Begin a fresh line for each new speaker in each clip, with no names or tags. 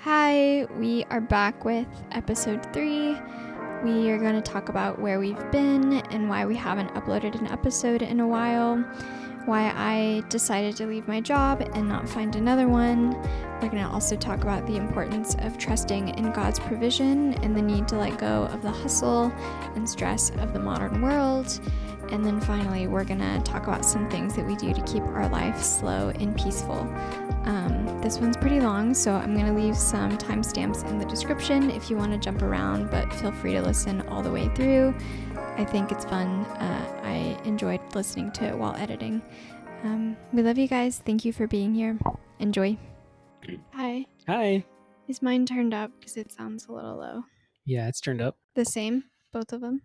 Hi, we are back with episode 3. We are going to talk about where we've been and why we haven't uploaded an episode in a while, why I decided to leave my job and not find another one. We're going to also talk about the importance of trusting in God's provision and the need to let go of the hustle and stress of the modern world. And then finally, we're going to talk about some things that we do to keep our life slow and peaceful. This one's pretty long, so I'm going to leave some timestamps in the description if you want to jump around, but feel free to listen all the way through. I think it's fun. I enjoyed listening to it while editing. We love you guys. Thank you for being here. Enjoy. Hi.
Hi.
Is mine turned up? Because it sounds a little low.
Yeah, it's turned up.
The same? Both of them?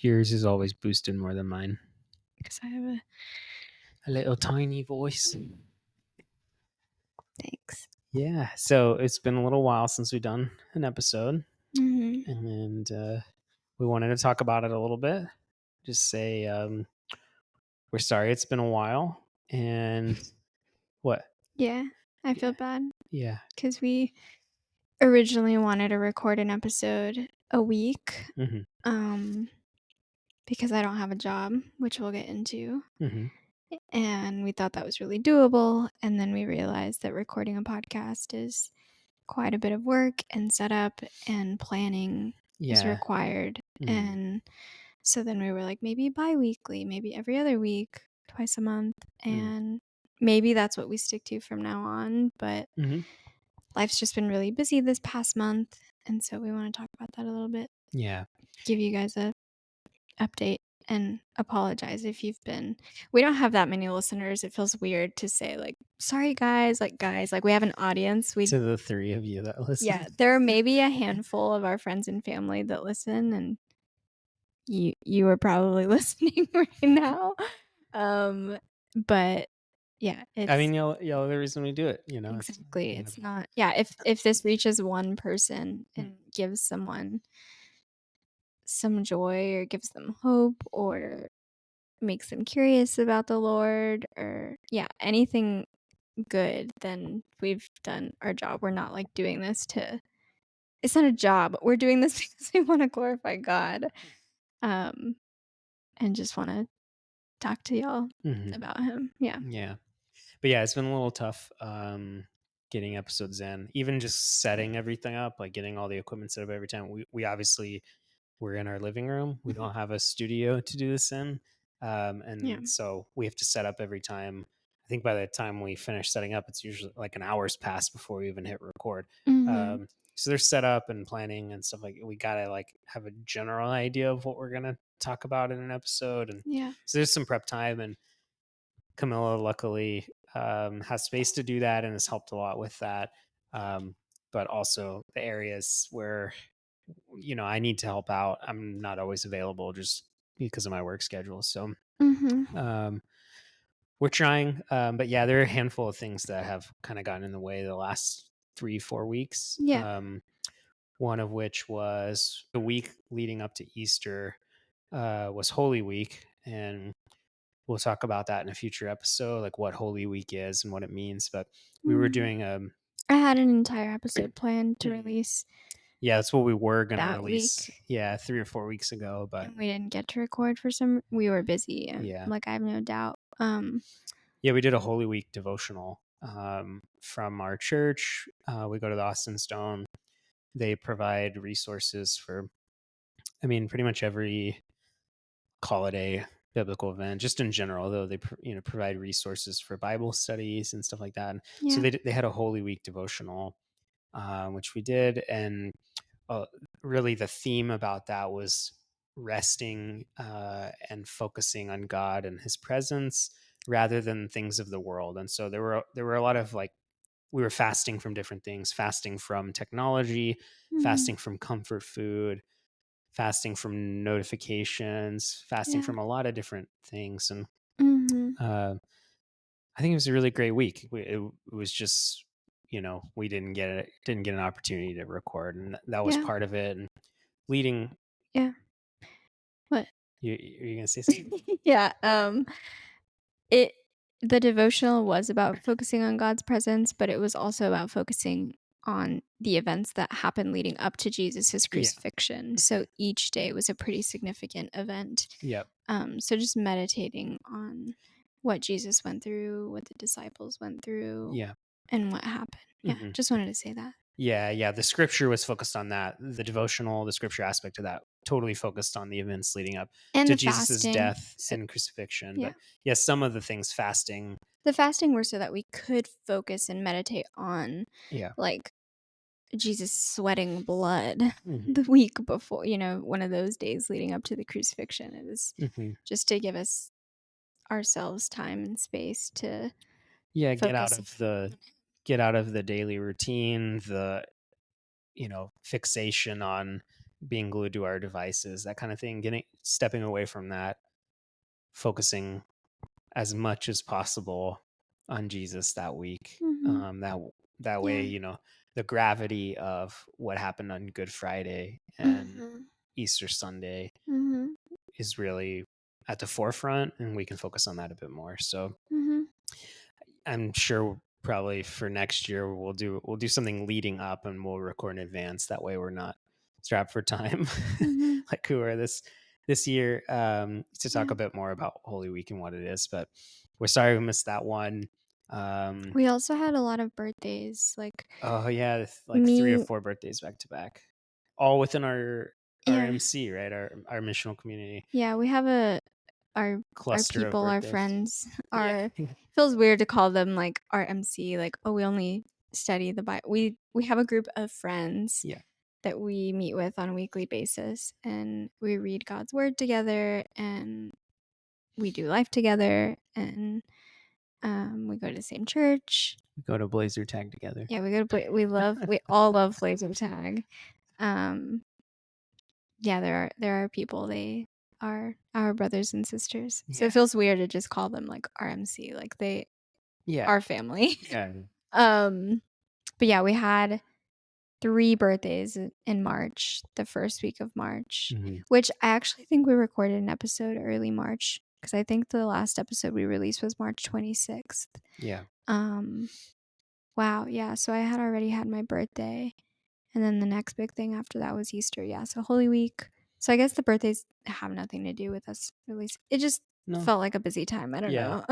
Yours is always boosted more than mine.
Because I have
a little tiny voice.
Thanks.
Yeah, so it's been a little while since we've done an episode.
Mm-hmm.
And we wanted to talk about it a little bit. Just say we're sorry it's been a while. And what?
Yeah, I feel bad.
Yeah.
Because we originally wanted to record an episode a week.
Mm-hmm.
Because I don't have a job, which we'll get into.
Mm-hmm.
And we thought that was really doable. And then we realized that recording a podcast is quite a bit of work and setup and planning is required.
Mm-hmm.
And so then we were like, maybe bi-weekly, maybe every other week, twice a month. And maybe that's what we stick to from now on. But life's just been really busy this past month. And so we want to talk about that a little bit.
Yeah.
Give you guys a update and apologize if you've been. We don't have that many listeners. It feels weird to say like, sorry guys, like we have an audience.
To the 3 of you that listen.
Yeah, there are maybe a handful of our friends and family that listen, and you are probably listening right now. But yeah, it's,
I mean, y'all are the reason we do it, you know.
Exactly. It's not, yeah, if this reaches one person and gives someone some joy or gives them hope or makes them curious about the Lord or anything good, then we've done our job. We're not like doing this it's not a job. We're doing this because we want to glorify God. And just want to talk to y'all about him. Yeah.
Yeah. But yeah, it's been a little tough getting episodes in, even just setting everything up, like getting all the equipment set up every time. We obviously we're in our living room. We don't have a studio to do this in. So we have to set up every time. I think by the time we finish setting up, it's usually like an hour's passed before we even hit record. So there's setup and planning and stuff like we gotta like have a general idea of what we're gonna talk about in an episode. And so there's some prep time, and Camila luckily has space to do that and has helped a lot with that. But also the areas where, you know, I need to help out, I'm not always available just because of my work schedule. So we're trying. But yeah, there are a handful of things that have kind of gotten in the way the last 3-4 weeks. One of which was the week leading up to Easter was Holy Week. And we'll talk about that in a future episode, like what Holy Week is and what it means. But we were doing
I had an entire episode planned to release.
Yeah, that's what we were going to release.
Week.
Yeah, 3 or 4 weeks ago, but
and we didn't get to record for we were busy. Like I have no doubt.
Yeah, we did a Holy Week devotional from our church. We go to the Austin Stone. They provide resources for, I mean, pretty much every holiday, biblical event, just in general, though they provide resources for Bible studies and stuff like that. And so they had a Holy Week devotional, which we did, and really the theme about that was resting and focusing on God and His presence rather than things of the world. And so there were a lot of like, we were fasting from different things, fasting from technology, fasting from comfort food, fasting from notifications, fasting from a lot of different things. And I think it was a really great week. It was just, you know, we didn't get an opportunity to record, and that was part of it. And leading.
Yeah. What?
You're gonna say something?
Yeah. The devotional was about focusing on God's presence, but it was also about focusing on the events that happened leading up to Jesus' crucifixion. So each day was a pretty significant event.
Yep.
So just meditating on what Jesus went through, what the disciples went through,
Yeah.
and what happened. Yeah, just wanted to say that.
Yeah. The scripture was focused on that. The devotional, the scripture aspect of that, totally focused on the events leading up
And
to
the
Jesus'
fasting.
death and crucifixion.
Yeah.
But yes, some of the things fasting.
The fasting were so that we could focus and meditate on, like, Jesus sweating blood the week before, one of those days leading up to the crucifixion. It was just to give us ourselves time and space to
get out of the daily routine, the fixation on being glued to our devices, that kind of thing, stepping away from that, focusing as much as possible on Jesus that week. That way, the gravity of what happened on Good Friday and Easter Sunday is really at the forefront, and we can focus on that a bit more. So I'm sure probably for next year we'll do something leading up, and we'll record in advance. That way we're not strapped for time like we were this year, to talk a bit more about Holy Week and what it is. But we're sorry we missed that one.
We also had a lot of birthdays, like
3 or 4 birthdays back to back, all within our MC, right? Our missional community.
Yeah, we have our
cluster
people,
of
our
birthdays.
friends, feels weird to call them like our MC, like, oh, we only study the Bible. We have a group of friends that we meet with on a weekly basis, and we read God's word together, and we do life together, and we go to the same church.
We go to Blazer Tag together.
Yeah, we all love Blazer Tag. There are people, they are our brothers and sisters. So it feels weird to just call them like RMC, like they are family. But yeah, we had 3 birthdays in March, the first week of March, which I actually think we recorded an episode early March, because I think the last episode we released was March 26th. Wow, yeah. So I had already had my birthday, and then the next big thing after that was Easter. Yeah, so Holy Week. So I guess the birthdays have nothing to do with us, at least. It just felt like a busy time. I don't know.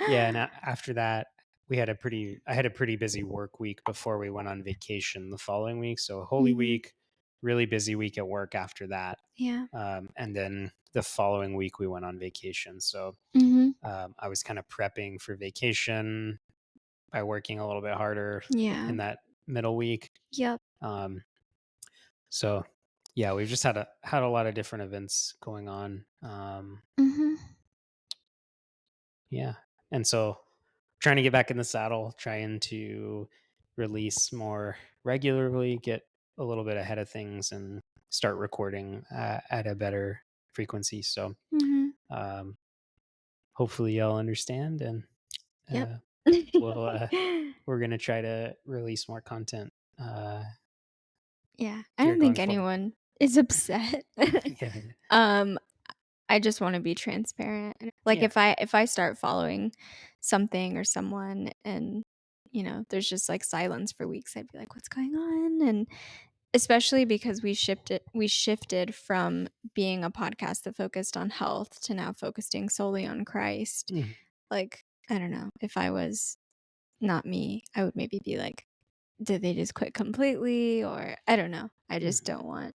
And after that, I had a pretty busy work week before we went on vacation the following week. So Holy Week, really busy week at work after that. And then the following week we went on vacation. So I was kind of prepping for vacation by working a little bit harder in that middle week. So we've just had a lot of different events going on. And so trying to get back in the saddle, trying to release more regularly, get a little bit ahead of things, and start recording at a better frequency. So hopefully y'all understand, and we're going to try to release more content.
I don't think anyone is upset. I just want to be transparent. Like if I start following something or someone, and there's just like silence for weeks, I'd be like, what's going on? And especially because we shifted from being a podcast that focused on health to now focusing solely on Christ. Like, I don't know, if I was not me, I would maybe be like, did they just quit completely? Or I don't know. I just don't want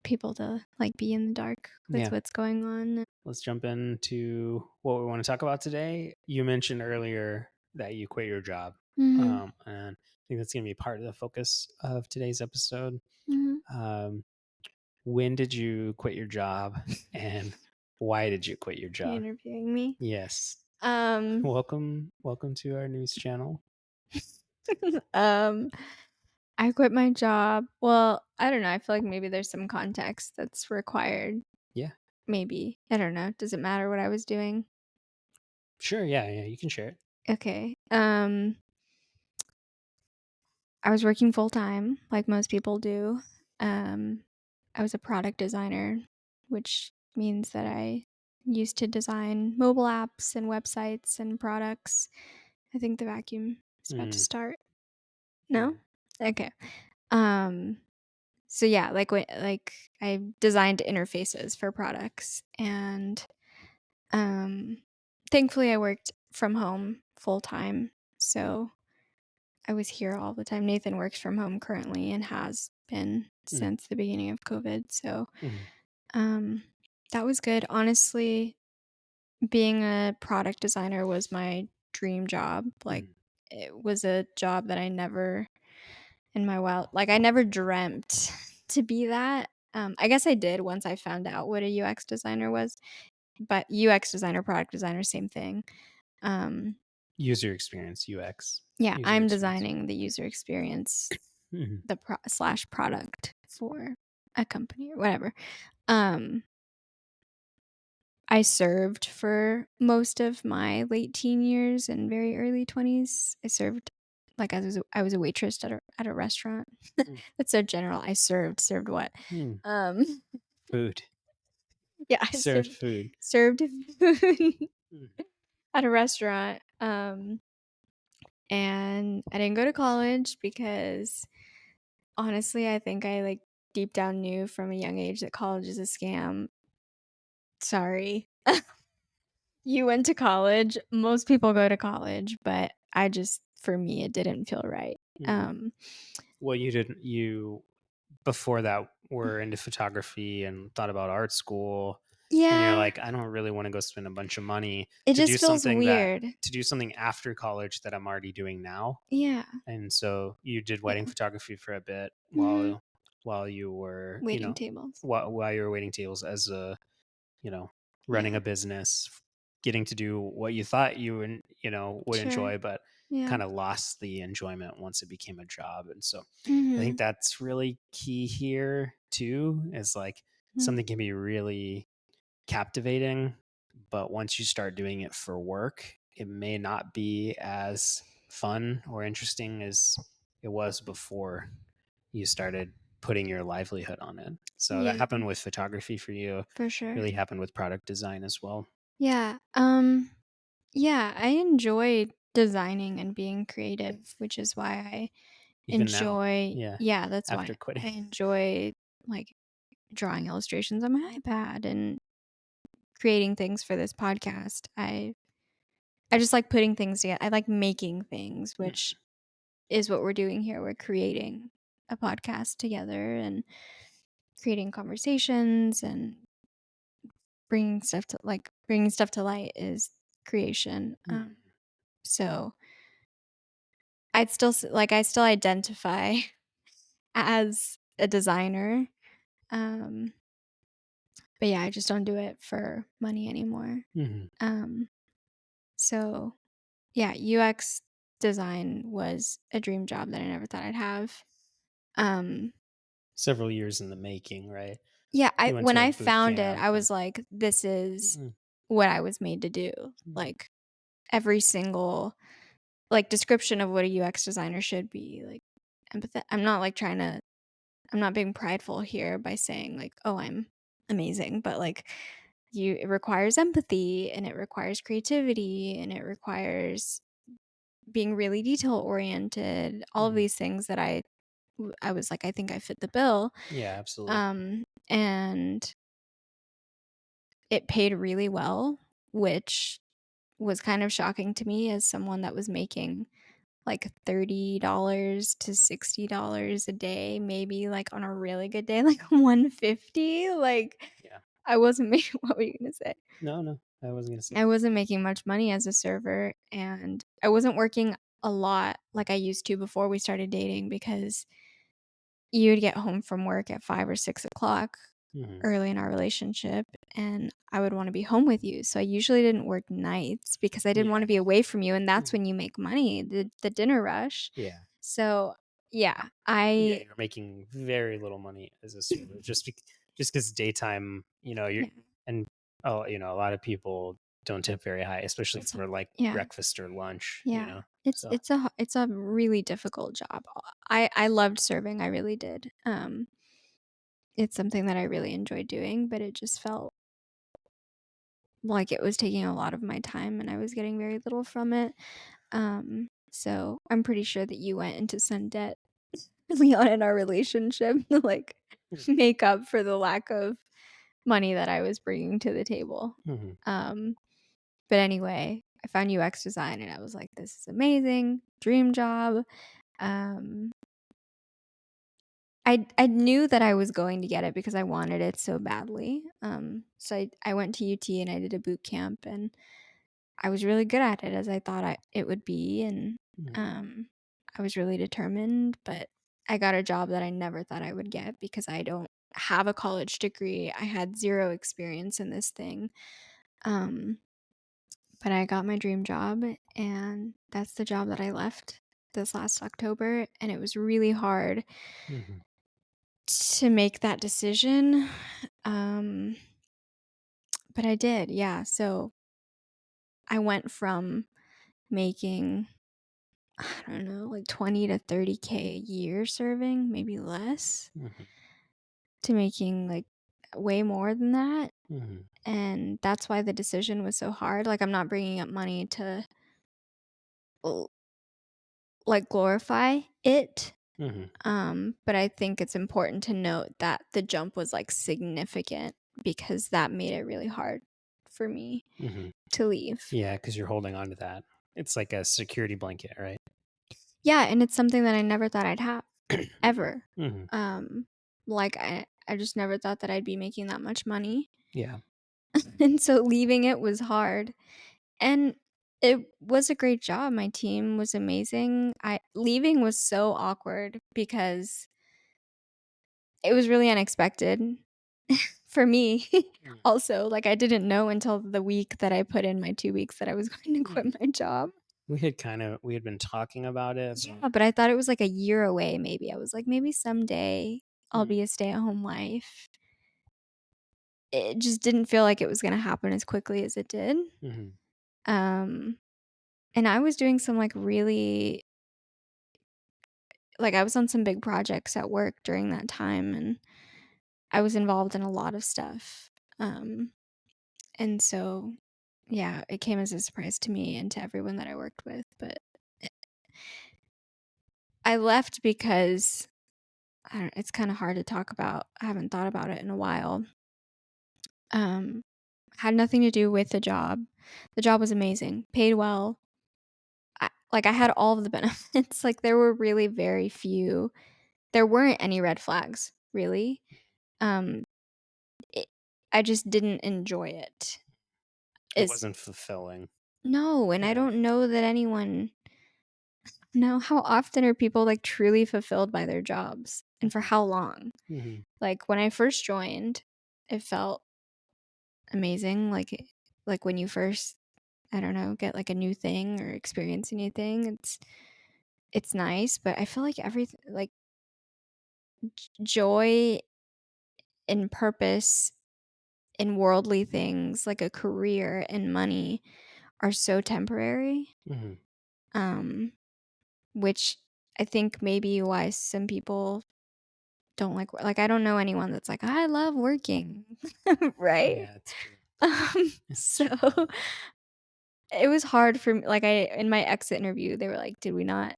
people to like be in the dark with what's going on.
Let's jump into what we want to talk about today. You mentioned earlier that you quit your job, and I think that's going to be part of the focus of today's episode. When did you quit your job, and why did you quit your job?
You're interviewing me?
Yes. Welcome to our news channel.
I quit my job. Well, I don't know. I feel like maybe there's some context that's required.
Yeah.
Maybe. I don't know. Does it matter what I was doing?
Sure. Yeah. You can share it.
Okay. I was working full time, like most people do. I was a product designer, which means that I used to design mobile apps and websites and products. I think the vacuum is about to start. No? Okay. So yeah, like I designed interfaces for products, and thankfully I worked from home full time. So I was here all the time. Nathan works from home currently and has been
Mm,
since the beginning of COVID. So
mm,
um that was good. Honestly, being a product designer was my dream job. Like,
mm.
it was a job that I never in my I never dreamt to be that. I guess I did once I found out what a UX designer was, but UX designer, product designer, same thing. Um,
User experience, UX,
yeah,
user
I'm
experience.
designing the user experience,
Mhm,
the slash product for a company or whatever. Um, I served for most of my late teen years and very early 20s. I served like I was a waitress at a restaurant.
mm,
That's so general. I served what?
mm.
Um
Food.
yeah, I
Served food.
served food
Mm,
at a restaurant. And I didn't go to college because honestly, I think I like deep down knew from a young age that college is a scam. Sorry. You went to college. Most people go to college, but I just for me it didn't feel right.
mm.
Um
Well, you didn't, you, before that, were into photography and thought about art school, and you're
yeah,
like, I don't really want to go spend a bunch of money
it
to do
just feels
something that,
weird.
to do something after college that I'm already doing now.
Yeah.
And so you did wedding
Yeah.
photography for a bit
Mhm.
while you were,
Waiting tables.
while you were waiting tables as a, you know, running
Yeah.
a business, getting to do what you thought you would
Sure.
enjoy, but
Yeah.
kind of lost the enjoyment once it became a job. And so I think
Mhm.
that's really key here too, is like
Mhm.
something can be really captivating, but once you start doing it for work, it may not be as fun or interesting as it was before you started putting your livelihood on it. So that
Yeah,
happened with photography for you,
for sure.
really happened with product design as well.
Yeah. Yeah, I enjoy designing and being creative, which is why I
Even now.
enjoy
Yeah.
yeah, that's why
After quitting.
I enjoy like drawing illustrations on my iPad and creating things for this podcast. I just like putting things together. I like making things, which
Mhm.
is what we're doing here. We're creating a podcast together and creating conversations and bringing stuff to light is creation.
Mhm.
So I still identify as a designer. Um, but yeah, I just don't do it for money anymore.
Mhm.
Um, so yeah, UX design was a dream job that I never thought I'd have. Um,
Several years in the making, right?
yeah, I
You went
when
to a
I
boot
found it,
camp
I
and
was like, this is
mm,
what I was made to do.
mhm.
Like every single like description of what a UX designer should be, like empathetic. I'm not being prideful here by saying like, oh, I'm amazing, but like it requires empathy and it requires creativity and it requires being really detail oriented, all of
Mhm.
these things that I was like, I think I fit the bill.
Yeah, absolutely.
And it paid really well, which was kind of shocking to me as someone that was making like $30 to $60 a day, maybe like on a really good day, like 150. Like
Yeah.
I wasn't making what were you gonna say?
No, no, I wasn't gonna say.
I wasn't making much money as a server and I wasn't working a lot like I used to before we started dating because you'd get home from work at 5 or 6 o'clock
Mhm.
early in our relationship and I would want to be home with you. So I usually didn't work nights because I didn't want
Yeah.
to be away from you and that's
Mhm.
when you make money, the dinner rush.
Yeah.
So, yeah,
Yeah,
I
you're making very little money as a server just because daytime,
yeah,
and a lot of people don't tip very high, especially
it's a
for like
yeah,
breakfast or lunch,
yeah.
So
It's a really difficult job. I loved serving, I really did. It's something that I really enjoyed doing, but it just felt like it was taking a lot of my time and I was getting very little from it. So I'm pretty sure that you went into some debt early on in our relationship to like make up for the lack of money that I was bringing to the table.
Mm-hmm.
But anyway, I found UX design and I was like, this is amazing, dream job. Um, I knew that I was going to get it because I wanted it so badly. So I went to UT and I did a boot camp and I was really good at it as I thought it would be. And I was really determined, but I got a job that I never thought I would get because I don't have a college degree. I had zero experience in this thing. But I got my dream job, and that's the job that I left this last October. And it was really hard
Mm-hmm.
to make that decision. But I did, yeah. So I went from making, I don't know, like 20 to 30K a year serving, maybe less,
Mm-hmm.
to making like way more than that.
Mm-hmm.
And that's why the decision was so hard. Like, I'm not bringing up money to like glorify it. But I think it's important to note that the jump was like significant because that made it really hard for me
Mm-hmm.
to leave.
Yeah, because you're holding on to that. It's like a security blanket, right?
Yeah, and it's something that I never thought I'd have ever.
Mm-hmm.
Like I just never thought that I'd be making that much money.
Yeah.
And so leaving it was hard. And it was a great job. My team was amazing. Leaving was so awkward because it was really unexpected for me. Also, like, I didn't know until the week that I put in my 2 weeks that I was going to quit my job.
We had been talking about it.
Yeah, but I thought it was like a year away maybe. I was like, maybe someday I'll
Mm-hmm.
be a stay-at-home wife. It just didn't feel like it was gonna happen as quickly as it did.
Mm-hmm.
Um, and I was doing some, like, really like, I was on some big projects at work during that time, and I was involved in a lot of stuff. And so, yeah, it came as a surprise to me and to everyone that I worked with, but I left because it's kinda hard to talk about. I haven't thought about it in a while. Um, had nothing to do with the job. The job was amazing, paid well. I had all of the benefits. Like, there were really very few there weren't any red flags, really. Um, it I just didn't enjoy it.
It
Is
wasn't fulfilling.
No, and I
Yeah.
don't know that anyone no, how often are people, like, truly fulfilled by their jobs, and for how long?
Mm-hmm.
Like, when I first joined, it felt amazing, like, when you first, I don't know, get, like, a new thing or experience a new thing, it's nice, but I feel like everything like, joy and purpose in worldly things, like a career and money, are so temporary,
Mm-hmm.
um, which I think maybe why some people don't like, I don't know anyone that's like, "I love working." Right?
Yeah, it's true. It's
So
true.
it was hard for me, like, in my exit interview, they were like, "Did we not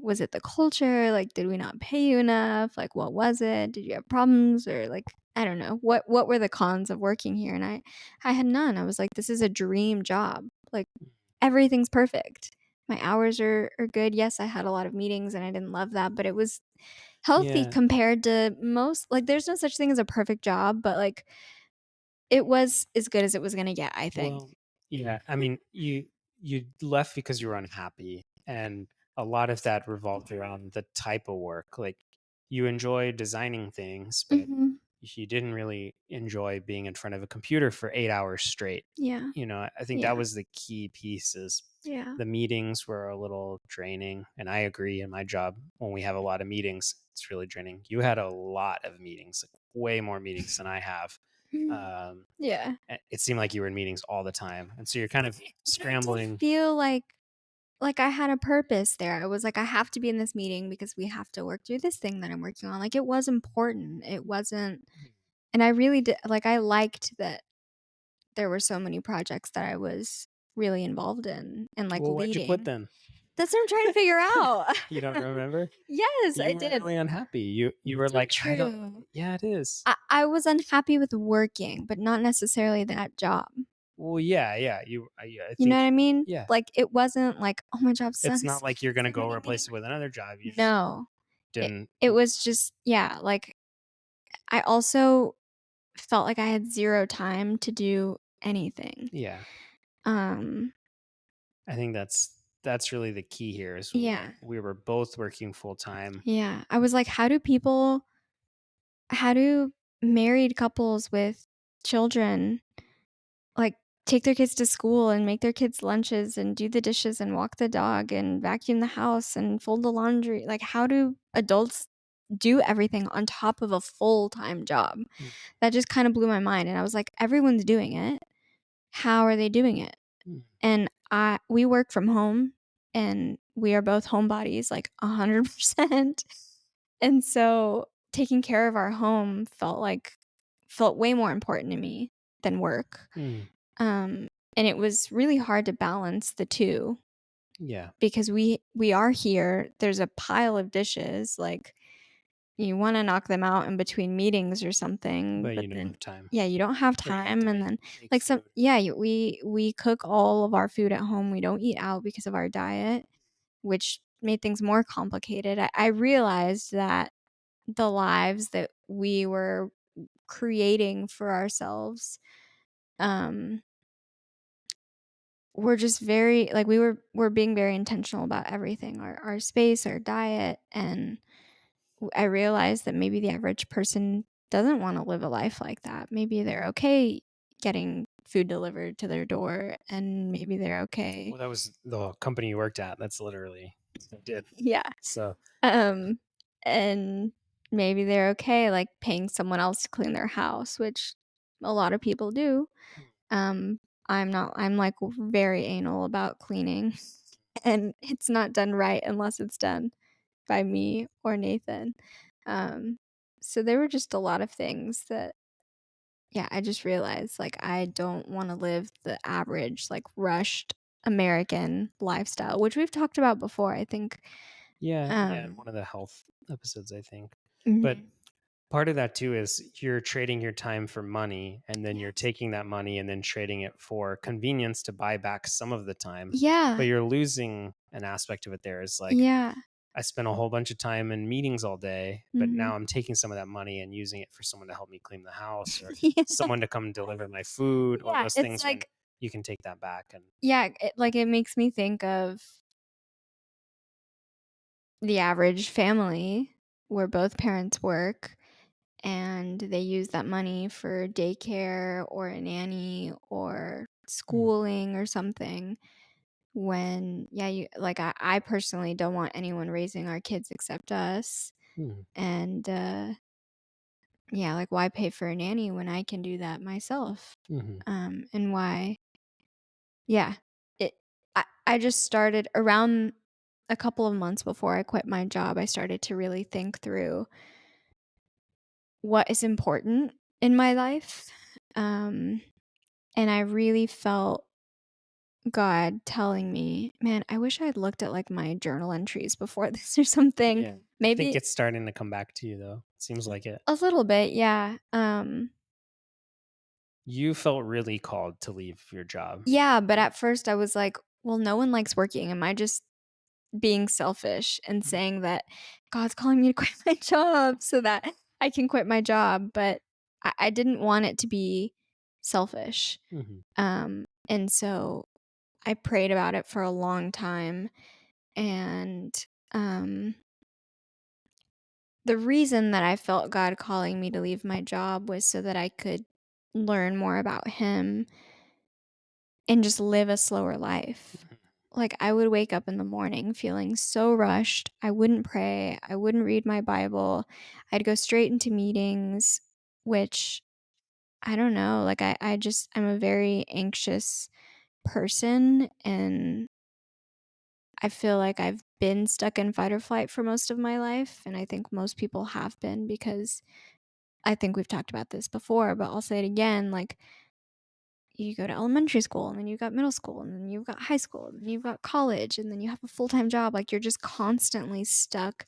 was it the culture? Like, did we not pay you enough? Like, what was it? Did you have problems?" Or, like, I don't know. What were the cons of working here? And I had none. I was like, "This is a dream job." Like, everything's perfect. My hours are good. Yes, I had a lot of meetings and I didn't love that, but it was healthy
Yeah.
compared to most, like, there's no such thing as a perfect job, but, like, it was as good as it was gonna get, I think.
Well, yeah. I mean, you left because you were unhappy, and a lot of that revolved around the type of work. Like, you enjoy designing things, but
Mhm.
you didn't really enjoy being in front of a computer for 8 hours straight.
Yeah.
I think that
Yeah.
was the key piece. Is
Yeah.
the meetings were a little draining, and I agree. In my job, when we have a lot of meetings, it's really draining. You had a lot of meetings, like way more meetings than I have. Um,
Yeah.
it seemed like you were in meetings all the time, and so you're kind of
But I did
scrambling.
feel like I had a purpose there. I was like, I have to be in this meeting because we have to work through this thing that I'm working on. Like, it was important. It wasn't, and I really did, like, I liked that there were so many projects that I was really involved in and, like,
Well, why'd you quit
leading.
then?
That's what I'm trying to figure out.
You don't remember?
Yes, I
You were
did.
really unhappy. You were
It's
like,
not
I don't.
true.
Yeah, it is.
I was unhappy with working, but not necessarily that job.
Well, yeah. I
You know
think.
what I mean?
Yeah,
Like, it wasn't like, oh, my job
it's
sucks.
not like you're gonna
It's not
go
making me
replace it with another job. You just
No.
didn't.
It was just, yeah, like, I also felt like I had 0 time to do anything.
Yeah,
Um,
I think that's really the key here. Is
yeah.
we were both working full time.
Yeah. I was like, how do married couples with children, like, take their kids to school and make their kids lunches and do the dishes and walk the dog and vacuum the house and fold the laundry? Like, how do adults do everything on top of a full-time job?
Mm.
That just kind of blew my mind, and I was like, everyone's doing it. How are they doing it?
Mm.
And we work from home, and we are both homebodies, like 100%. And so taking care of our home felt way more important to me than work.
Mm.
Um, and it was really hard to balance the two
Yeah,
because we are here. There's a pile of dishes, like, you want to knock them out in between meetings or something,
but
but
you don't
then
have time.
yeah, you don't have
Or you have
time.
to
And then
make
like
food.
we cook all of our food at home. We don't eat out because of our diet, which made things more complicated. I realized that the lives that we were creating for ourselves were just very, like, we're being very intentional about everything, our space, our diet. And I realized that maybe the average person doesn't want to live a life like that. Maybe they're okay getting food delivered to their door, and maybe they're okay.
Well, that was the company you worked at. That's literally what I did.
Yeah.
So
And maybe they're okay, like, paying someone else to clean their house, which a lot of people do. Um, I'm not. I'm, like, very anal about cleaning, and it's not done right unless it's done by me or Nathan. Um, so there were just a lot of things that, yeah, I just realized, like, I don't wanna live the average, like, rushed American lifestyle, which we've talked about before, I think.
yeah, in one of the health episodes, I think. But
Mhm.
part of that too is you're trading your time for money, and then you're
Yes.
taking that money and then trading it for convenience to buy back some of the time. But
Yeah.
you're losing an aspect of it there. Is like,
Yeah.
I spent a whole bunch of time in meetings all day, but
Mhm.
now I'm taking some of that money and using it for someone to help me clean the house or
Yeah.
someone to come deliver my food or
Yeah,
those
it's
things when
like,
you can take that back. And
yeah, it makes me think of the average family where both parents work and they use that money for daycare or a nanny or
mm,
schooling or something. When, yeah, I personally don't want anyone raising our kids except us.
mm,
And yeah, like, why pay for a nanny when I can do that myself?
mhm,
And why, yeah, it I just started around a couple of months before I quit my job. I started to really think through what is important in my life. Um, and I really felt God telling me, man, I wish I had looked at, like, my journal entries before this or something.
yeah. I think
Maybe
it's starting to come back to you though. It seems like it.
a little bit, yeah.
You felt really called to leave your job.
Yeah, but at first I was like, well, no one likes working. Am I just being selfish and saying that God's calling me to quit my job so that I can quit my job? But I didn't want it to be selfish.
Mm-hmm.
And so I prayed about it for a long time. And um, the reason that I felt God calling me to leave my job was so that I could learn more about Him and just live a slower life. Like, I would wake up in the morning feeling so rushed. I wouldn't pray. I wouldn't read my Bible. I'd go straight into meetings, which I don't know. Like, I'm a very anxious person. And I feel like I've been stuck in fight or flight for most of my life. And I think most people have been, because I think we've talked about this before, but I'll say it again. Like, you go to elementary school, and then you've got middle school, and then you've got high school, and then you've got college, and then you have a full-time job. Like, you're just constantly stuck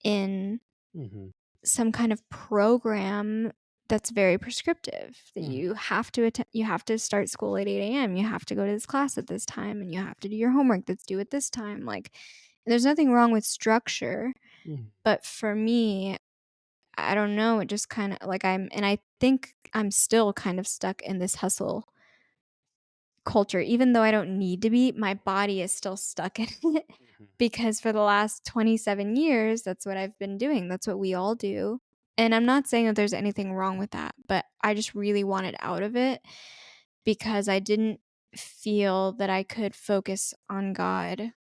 in
Mhm.
some kind of program that's very prescriptive, that
Mhm.
you have to start school at 8 a.m., you have to go to this class at this time, and you have to do your homework that's due at this time. Like, there's nothing wrong with structure,
Mhm.
but for me, I don't know, it just kinda like, I think I'm still kind of stuck in this hustle culture. Even though I don't need to be, my body is still stuck in it
Mhm.
because for the last 27 years, that's what I've been doing. That's what we all do. And I'm not saying that there's anything wrong with that, but I just really wanted out of it because I didn't feel that I could focus on God.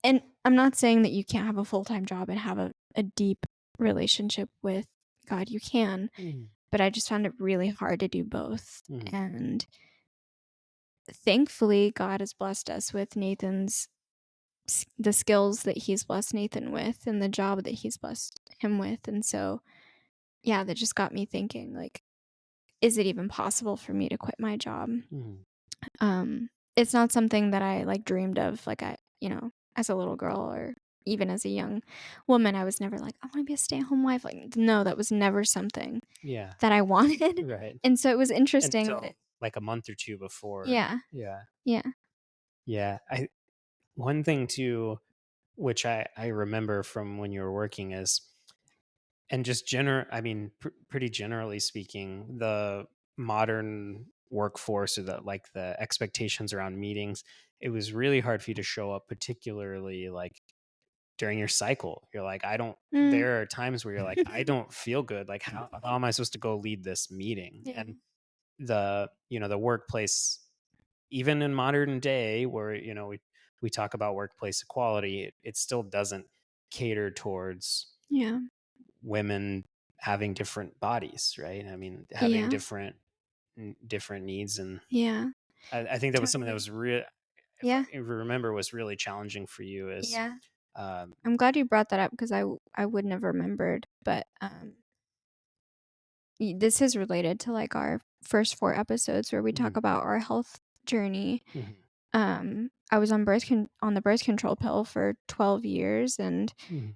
And I'm not saying that you can't have a full-time job and have a deep relationship with God. You can,
Mhm.
but I just found it really hard to do both.
Mhm.
And thankfully, God has blessed us with the skills that he's blessed Nathan with and the job that he's blessed him with. And so, yeah, that just got me thinking, like, is it even possible for me to quit my job?
Mhm.
It's not something that I like dreamed of, like, as a little girl or even as a young woman. I was never like, I want to be a stay-at-home wife. Like, no, that was never something
Yeah.
that I wanted.
Right.
And so it was interesting that
Until like a month or two before.
yeah,
Yeah.
yeah.
Yeah. I One thing too, which I remember from when you were working is, and just pretty generally speaking, the modern workforce, or the expectations around meetings, it was really hard for you to show up, particularly like during your cycle. You're like, I don't,
Mm.
there are times where you're like, I don't feel good. Like, how am I supposed to go lead this meeting?
Yeah.
And the workplace, even in modern day where, we talk about workplace equality, it still doesn't cater towards
Yeah.
women having different bodies, right? I mean, having
Yeah.
different needs. And
Yeah.
I think that was something that
Totally.
was real, if
Yeah.
I remember, was really challenging for you is,
Yeah.
um
I'm glad you brought that up because I wouldn't have remembered, but, this is related to, like, our first 4 episodes where we talk
mhm,
about our health journey.
mhm,
I was on the birth control pill for 12 years and
mhm,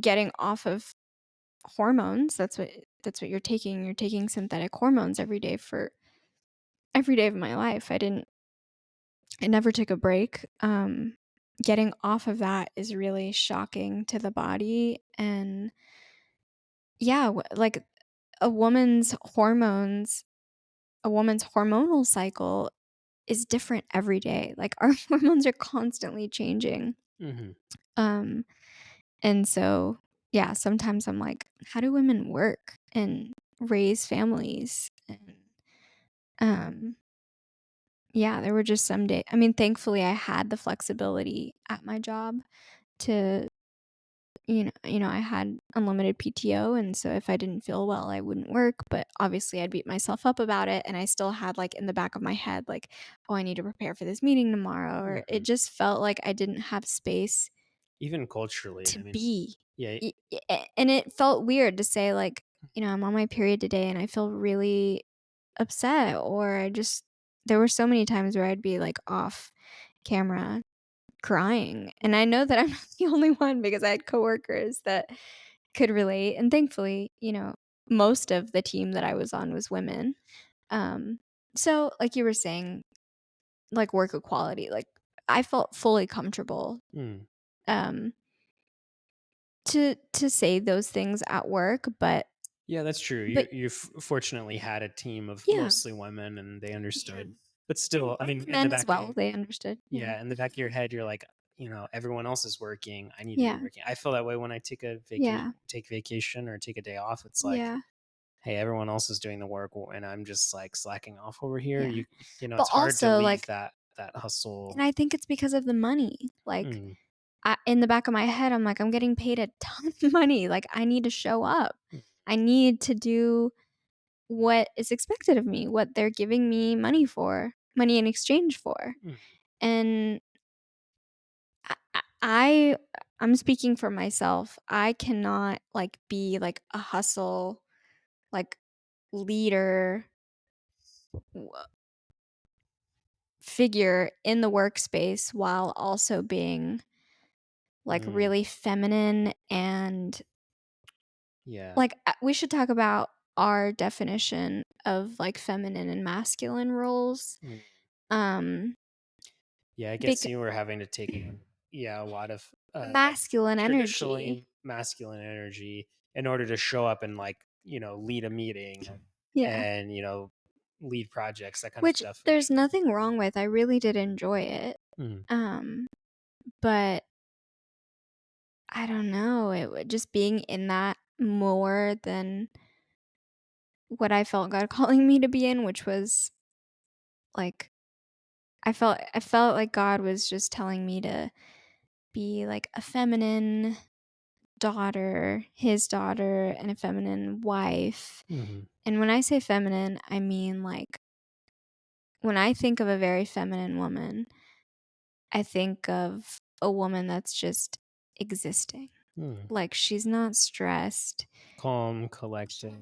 getting off of hormones. That's what you're taking. You're taking synthetic hormones every day for every day of my life. I never took a break. Getting off of that is really shocking to the body. And yeah, like a woman's hormones, a woman's hormonal cycle is different every day. Like our hormones are constantly changing.
mhm.
Um, and so, yeah, sometimes I'm like, how do women work and raise families? And um, yeah, there were just some days. I mean, thankfully, I had the flexibility at my job to, I had unlimited PTO, and so if I didn't feel well, I wouldn't work. But obviously, I'd beat myself up about it, and I still had like in the back of my head, like, oh, I need to prepare for this meeting tomorrow, or it
Mhm.
just felt like I didn't have space
Even culturally,
to
I mean,
be.
yeah.
And it felt weird to say, like, I'm on my period today and I feel really upset, or there were so many times where I'd be like off camera crying. And I know that I'm not the only one because I had coworkers that could relate. And thankfully, most of the team that I was on was women. Um, so, like you were saying, like work equality, like I felt fully comfortable
Mm.
um, to say those things at work,
Yeah, that's true.
but
You fortunately had a team of
yeah,
mostly women, and they
yeah,
understood. But still, I mean, in the
men as
back,
well, they understood. Yeah,
yeah, in the back of your head, you're like, everyone else is working. I need to be
yeah,
working. I feel that way when I
yeah,
take vacation or take a day off. It's like,
yeah,
hey, everyone else is doing the work, and I'm just like slacking off over here.
yeah. But
It's hard to
also,
leave
like,
that hustle.
and I think it's because of the money. Like,
Mm,
in the back of my head, I'm like, I'm getting paid a ton of money. Like, I need to show up.
mm,
I need to do what is expected of me, what they're giving me money in exchange for.
mm.
And I I'm speaking for myself. I cannot like be like a hustle like leader figure in the workspace while also being like really feminine. And
Yeah.
like we should talk about our definition of like feminine and masculine roles.
Yeah, I guess you were having to take a lot of
masculine
traditionally
energy.
masculine energy in order to show up and like, lead a meeting
Yeah.
and, lead projects, that kind
Which
of stuff.
there's nothing wrong with. I really did enjoy it. But I don't know, it just being in that more than what I felt God calling me to be in, which was like I felt like God was just telling me to be like a feminine daughter, his daughter, and a feminine wife. And when I say feminine, I mean like when I think of a very feminine woman, I think of a woman that's just existing. Like she's not stressed.
Calm,
collected.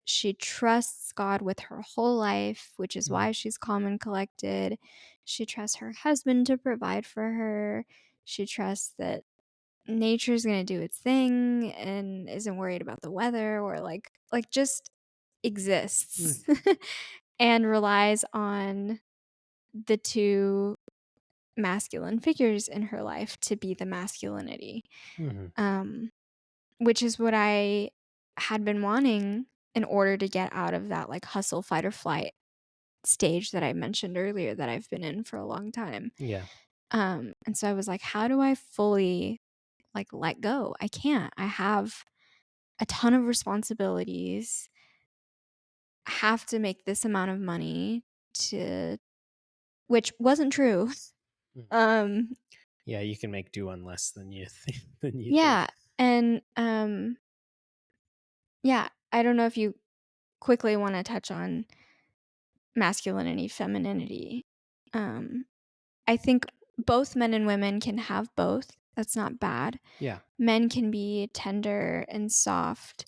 She trusts God with her whole life, which is why she's calm and collected. She trusts her husband to provide for her. She trusts that nature's going to do its thing and isn't worried about the weather or like just exists and relies on the two masculine figures in her life to be the masculinity. Which is what I had been wanting in order to get out of that like hustle, fight, or flight stage that I mentioned earlier that I've been in for a long time.
Yeah.
And so I was like, how do I fully like let go? I can't. I have a ton of responsibilities. I have to make this amount of money to, which wasn't true.
Yeah, you can make do on less than you think.
Yeah. And yeah, I don't know if you quickly want to touch on masculinity, femininity. I think both men and women can have both. That's not bad.
Yeah.
Men can be tender and soft.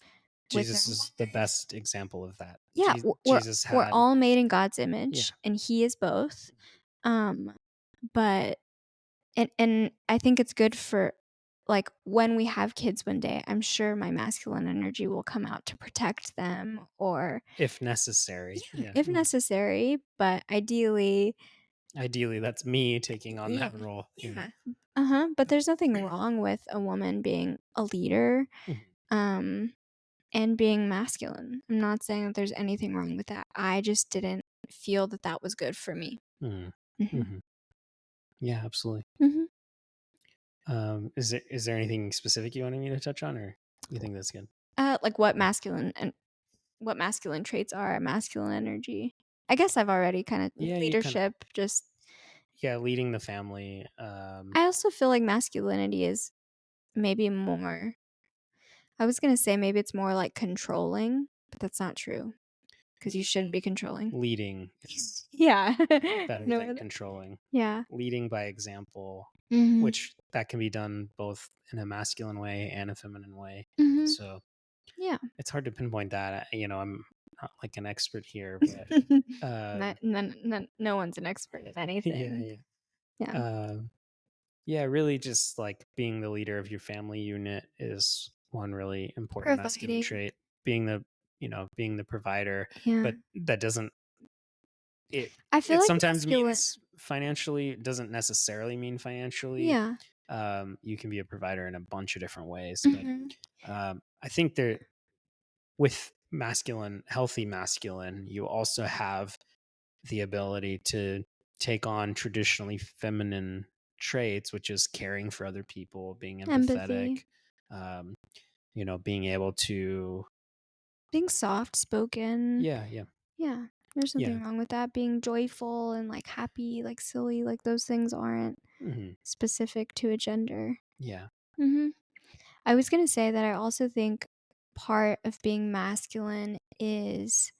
Jesus is the best example of that.
Yeah, we're all made in God's image, and He is both. But and I think it's good for like when we have kids one day. I'm sure my masculine energy will come out to protect them, or
if necessary. Yeah.
If necessary. But ideally,
that's me taking on that role.
Yeah. But there's nothing wrong with a woman being a leader, and being masculine. I'm not saying that there's anything wrong with that. I just didn't feel that that was good for me.
Yeah, absolutely. Is there anything specific you wanted me to touch on, or you think that's good?
Like what masculine traits are masculine energy. I guess I've already kind of leadership, just
leading the family.
I also feel like masculinity is maybe more. I was gonna say maybe it's more like controlling, but that's not true because you shouldn't be controlling.
Leading,
yeah,
better than controlling.
Yeah,
leading by example, which that can be done both in a masculine way and a feminine way. So
yeah,
it's hard to pinpoint that. I'm not like an expert here, but
no one's an expert at anything.
Really just like being the leader of your family unit is one really important masculine trait. Being the provider, but that doesn't
I feel like
sometimes means financially. It doesn't necessarily mean financially.
Yeah.
You can be a provider in a bunch of different ways, but I think there, with healthy masculine, you also have the ability to take on traditionally feminine traits, which is caring for other people, being empathetic, being able to
being soft spoken.
Yeah.
There's nothing wrong with that. Being joyful and like happy, like silly, like those things aren't specific to a gender.
Yeah.
I was gonna say that I also think part of being masculine is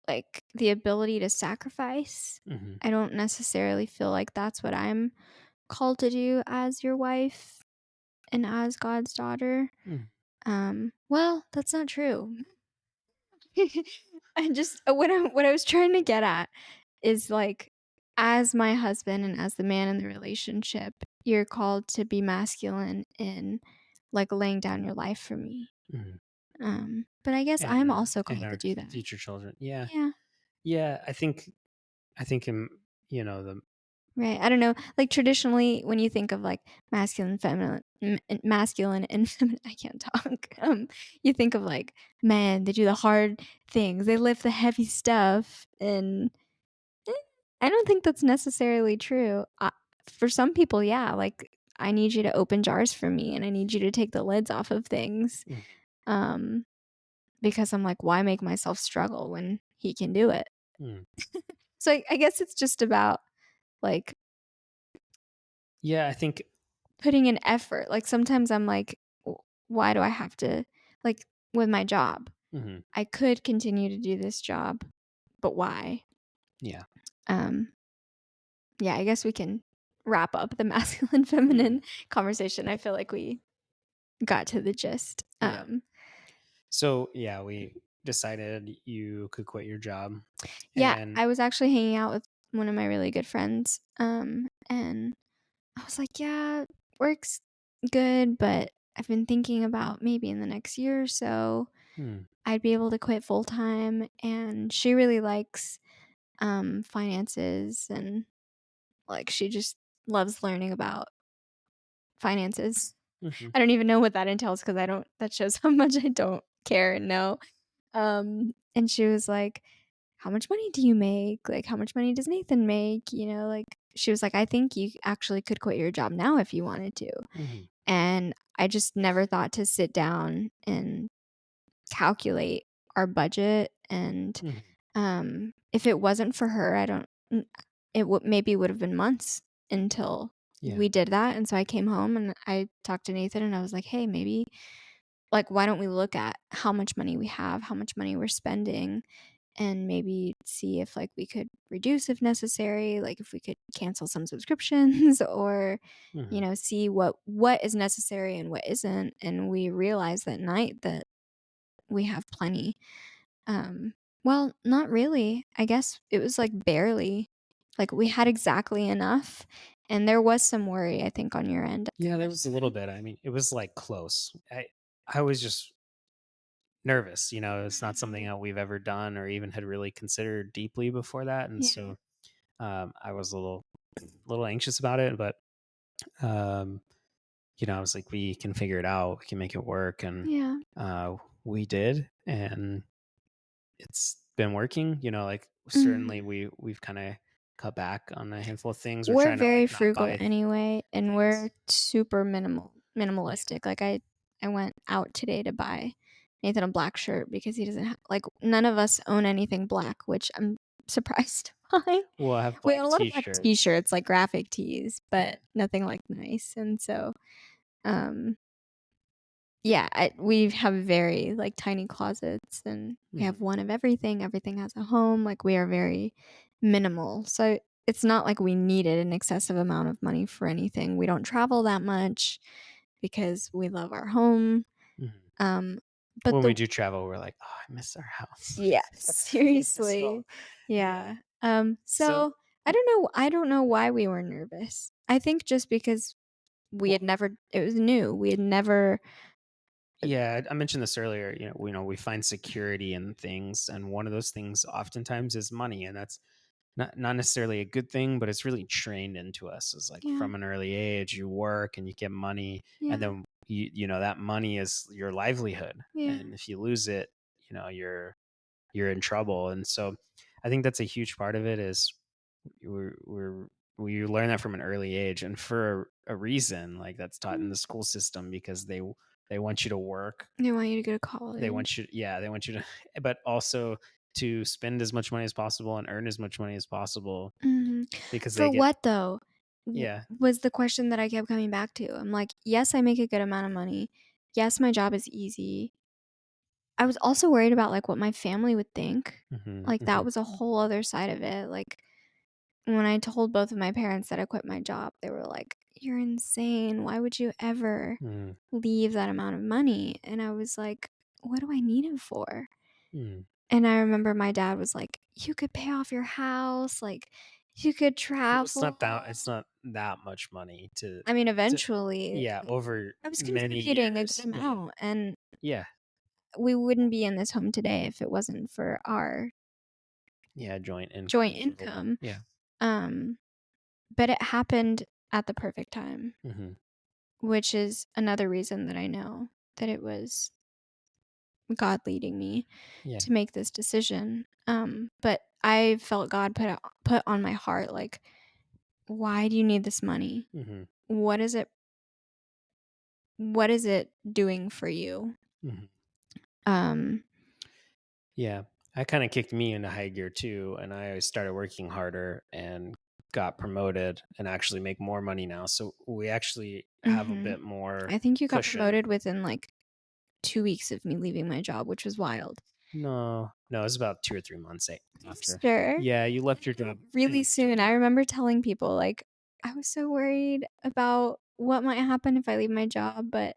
like the ability to sacrifice. I don't necessarily feel like that's what I'm called to do as your wife and as God's daughter. Well, that's not true. I just what I was trying to get at is, like, as my husband and as the man in the relationship, you're called to be masculine in, like, laying down your life for me.
Mhm.
But I guess I'm also
And
called to
our
do that.
future children. Yeah.
Yeah.
Yeah. I think you know, the
Right, I don't know, like, traditionally, when you think of, like, masculine and feminine I can't talk, you think of, like, men, they do the hard things, they lift the heavy stuff, and, eh, I don't think that's necessarily true. For some people, yeah, like, I need you to open jars for me, and I need you to take the lids off of things,
mhm,
um, because I'm like, "Why make myself struggle when he can do it?"
mm.
So, I guess it's just about, like,
Yeah, I think
putting in effort. Like, sometimes I'm like, Why do I have to," like, with my job,
mhm,
I could continue to do this job, but why?
yeah.
Um, yeah, I guess we can wrap up the masculine
Mhm,
feminine conversation. I feel like we got to the gist.
yeah. So, yeah, we decided you could quit your job
Yeah,
and
I was actually hanging out with one of my really good friends, and I was like, "Yeah, work's good, but I've been thinking about maybe in the next year or so,
mm,
I'd be able to quit full time," and she really likes, finances and, like, she just loves learning about finances.
mhm,
I don't even know what that entails because I don't that shows how much I don't care and know. And she was like, "How much money do you make? Like, how much money does Nathan make?" Like, she was like, "I think you actually could quit your job now if you wanted to."
mhm,
And I just never thought to sit down and calculate our budget, and,
mhm,
if it wasn't for her, I don't n it would maybe would have been months until
yeah,
we did that, and so I came home and I talked to Nathan and I was like, "Hey, maybe, like, why don't we look at how much money we have, how much money we're spending, and maybe see if, like, we could reduce if necessary, like, if we could cancel some subscriptions or,
mhm.
see what is necessary and what isn't," and we realized that night that we have plenty. Um, well, not really. I guess it was, like, barely. Like, we had exactly enough, and there was some worry, I think, on your end.
Yeah, there was a little bit. I mean, it was, like, close. I was just nervous, it's not something
Mhm.
that we've ever done or even had really considered deeply before that, and
Yeah.
so, I was a little anxious about it, but, um, I was like, "We can figure it out. We can make it work," and,
Yeah.
we did, and it's been working, like, certainly
Mhm.
we've kinda cut back on a handful of things. We're
We're
trying to,
very
like, not
frugal
buy
anyway, and we're
things.
super
Yeah.
minimalistic. Like, I went out today to buy Nathan a black shirt because he doesn't like, none of us own anything black, which I'm surprised by.
We'll have
We
black
own a lot of black
T-shirts.
T-shirts, like graphic tees,
Yeah.
but nothing, like, nice, and so, um yeah, we have very, like, tiny closets, and we
Mhm,
have one of everything, everything has a home, like, we are very minimal, so it's not like we needed an excessive amount of money for anything. We don't travel that much because we love our home,
mhm.
um, but
When we
the
do travel, we're like, "Oh, I miss our house."
yeah,
So,
seriously.
yeah.
Yeah,
So
so I don't know why we were nervous. I think just because we had
well,
never it was new, we had never
yeah, I mentioned this earlier, we find security in things, and one of those things oftentimes is money, and that's not necessarily a good thing, but it's really trained into us as, like,
yeah,
from an early age, you work and you get money, and
yeah,
then that money is your livelihood,
yeah.
and if you lose it, you're in trouble, and so I think that's a huge part of it is we're we learn that from an early age, and for a reason, like, that's taught in
Mm.
the school system because they want you to work.
They want you to go to
They
college.
want you yeah, they want you to but also to spend as much money as possible and earn as much money as possible
Mhm.
because
For
they get
what though?
yeah.
Was the question that I kept coming back to. I'm like, "Yes, I make a good amount of money. Yes, my job is easy." I was also worried about, like, what my family would think.
Mhm,
Like, that
mhm,
was a whole other side of it. Like, when I told both of my parents that I quit my job, they were like, "You're insane. Why would you ever
mm,
leave that amount of money?" And I was like, "What do I need it for?"
mm.
And I remember my dad was like, you could pay off your house, like you could travel.
It's not that much money to.
I mean, eventually,
Over
I was
many
contributing
years.
a good amount, and
Yeah.
we wouldn't be in this home today if it wasn't for our
joint
income.
Yeah.
But it happened at the perfect time,
Mm-hmm.
which is another reason that I know that it was God leading me to make this decision. But I felt God put on my heart, like, why do you need this money?
Mm-hmm.
What is it doing for you?
Mm-hmm. Yeah, I kind of kicked me into high gear too, and I started working harder and got promoted and actually make more money now. So we actually have a bit more.
I think you got
cushion.
promoted within like 2 weeks of me leaving my job, which was wild.
No, it was about 2 or 3 months after.
Sure.
Yeah, you left your job
really soon. I remember telling people, like, I was so worried about what might happen if I leave my job, but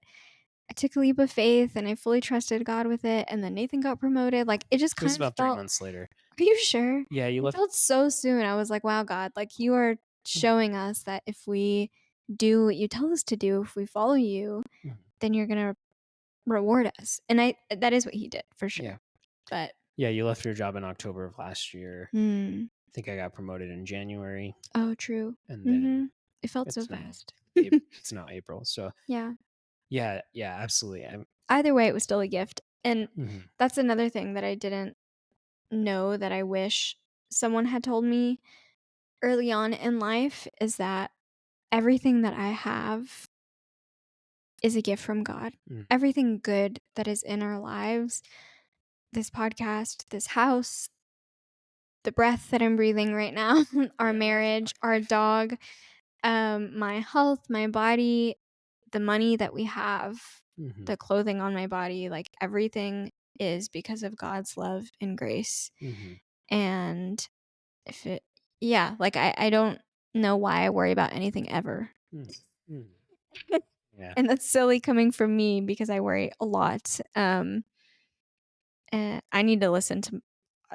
I took a leap of faith and I fully trusted God with it. And then Nathan got promoted. Like, it just
It was
kind of
about 3
felt.
months later.
Are you sure?
Yeah, you
It
left.
felt so soon. I was like, wow, God, like you are showing us that if we do what you tell us to do, if we follow you, then you're gonna reward us. And that is what he did for sure.
Yeah.
But
Yeah, you left your job in October of last year. I think I got promoted in January.
Oh, true.
And then
it felt so fast.
It's now April. So
Yeah.
Yeah, absolutely.
Either way, it was still a gift. And that's another thing that I didn't know that I wish someone had told me early on in life is that everything that I have is a gift from God. Everything good that is in our lives, this podcast, this house, the breath that I'm breathing right now, our marriage, our dog, my health, my body, the money that we have, the clothing on my body, like everything is because of God's love and grace. And if it, like I don't know why I worry about anything ever.
Yeah.
And that's silly coming from me because I worry a lot. And I need to listen to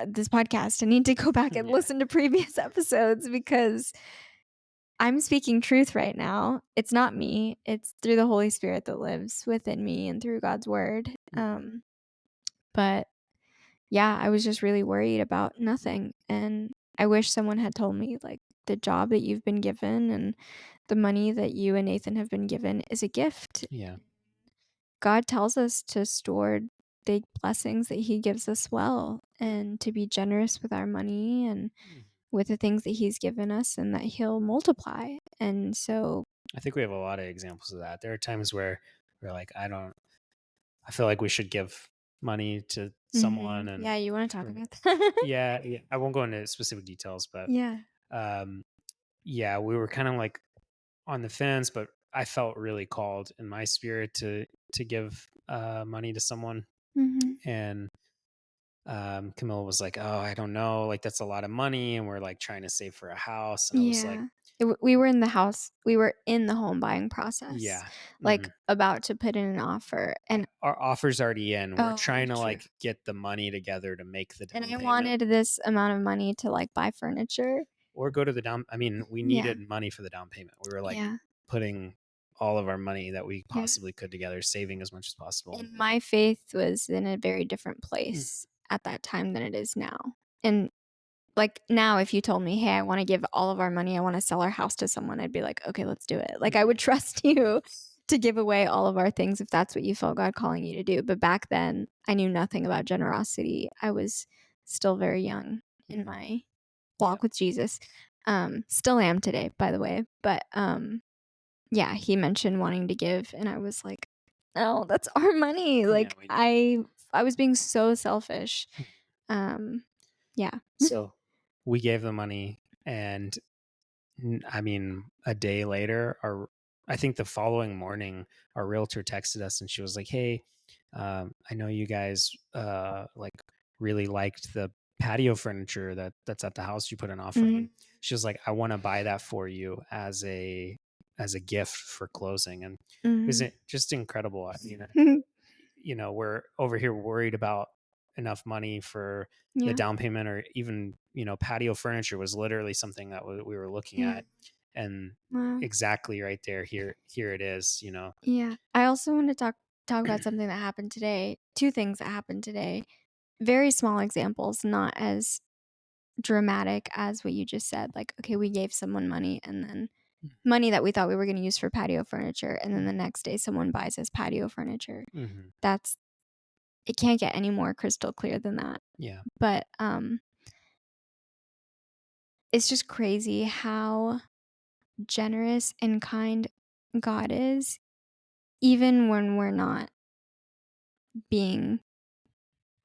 this podcast. I need to go back and listen to previous episodes because I'm speaking truth right now. It's not me. It's through the Holy Spirit that lives within me and through God's word. But yeah, I was just really worried about nothing. And I wish someone had told me, like, the job that you've been given and the money that you and Nathan have been given is a gift.
Yeah.
God tells us to store big blessings that he gives us well and to be generous with our money and with the things that he's given us and that he'll multiply. And so
I think we have a lot of examples of that. There are times where we're like, I feel like we should give money to someone. And
yeah, you want to talk about that?
yeah, I won't go into specific details, but we were kind of like on the fence, but I felt really called in my spirit to give money to someone. And Camila was like, oh, I don't know, like that's a lot of money, and we're like trying to save for a house. And I was like,
we were in the house. We were in the home buying process.
Yeah.
Like about to put in an offer. And
our offer's already in. We're trying to like get the money together to make the down payment.
And I wanted this amount of money to like buy furniture.
Or go to the down. I mean, we needed money for the down payment. We were like putting all of our money that we possibly could together, saving as much as possible.
And my faith was in a very different place at that time than it is now. And like now, if you told me, hey, I want to give all of our money, I want to sell our house to someone, I'd be like, okay, let's do it. Like I would trust you to give away all of our things if that's what you felt God calling you to do. But back then, I knew nothing about generosity. I was still very young in my walk with Jesus. Still am today, by the way. But he mentioned wanting to give, and I was like, no, that's our money. Like I was being so selfish.
So we gave the money, and I mean, a day later, I think the following morning, our realtor texted us, and she was like, hey, I know you guys like really liked the patio furniture that's at the house you put an offer on. She was like, I want to buy that for you as a gift for closing. And isn't it just incredible? I mean, we're over here worried about enough money for the
Yeah.
down payment, or even, patio furniture was literally something that we were looking
Yeah.
at. And
Wow.
exactly right there, here it is,
Yeah. I also want to talk about something that happened today. Two things that happened today. Very small examples, not as dramatic as what you just said. Like, okay, we gave someone money, and then money that we thought we were going to use for patio furniture, and then the next day someone buys us patio furniture.
Mhm.
It can't get any more crystal clear than that.
Yeah.
But it's just crazy how generous and kind God is, even when we're not being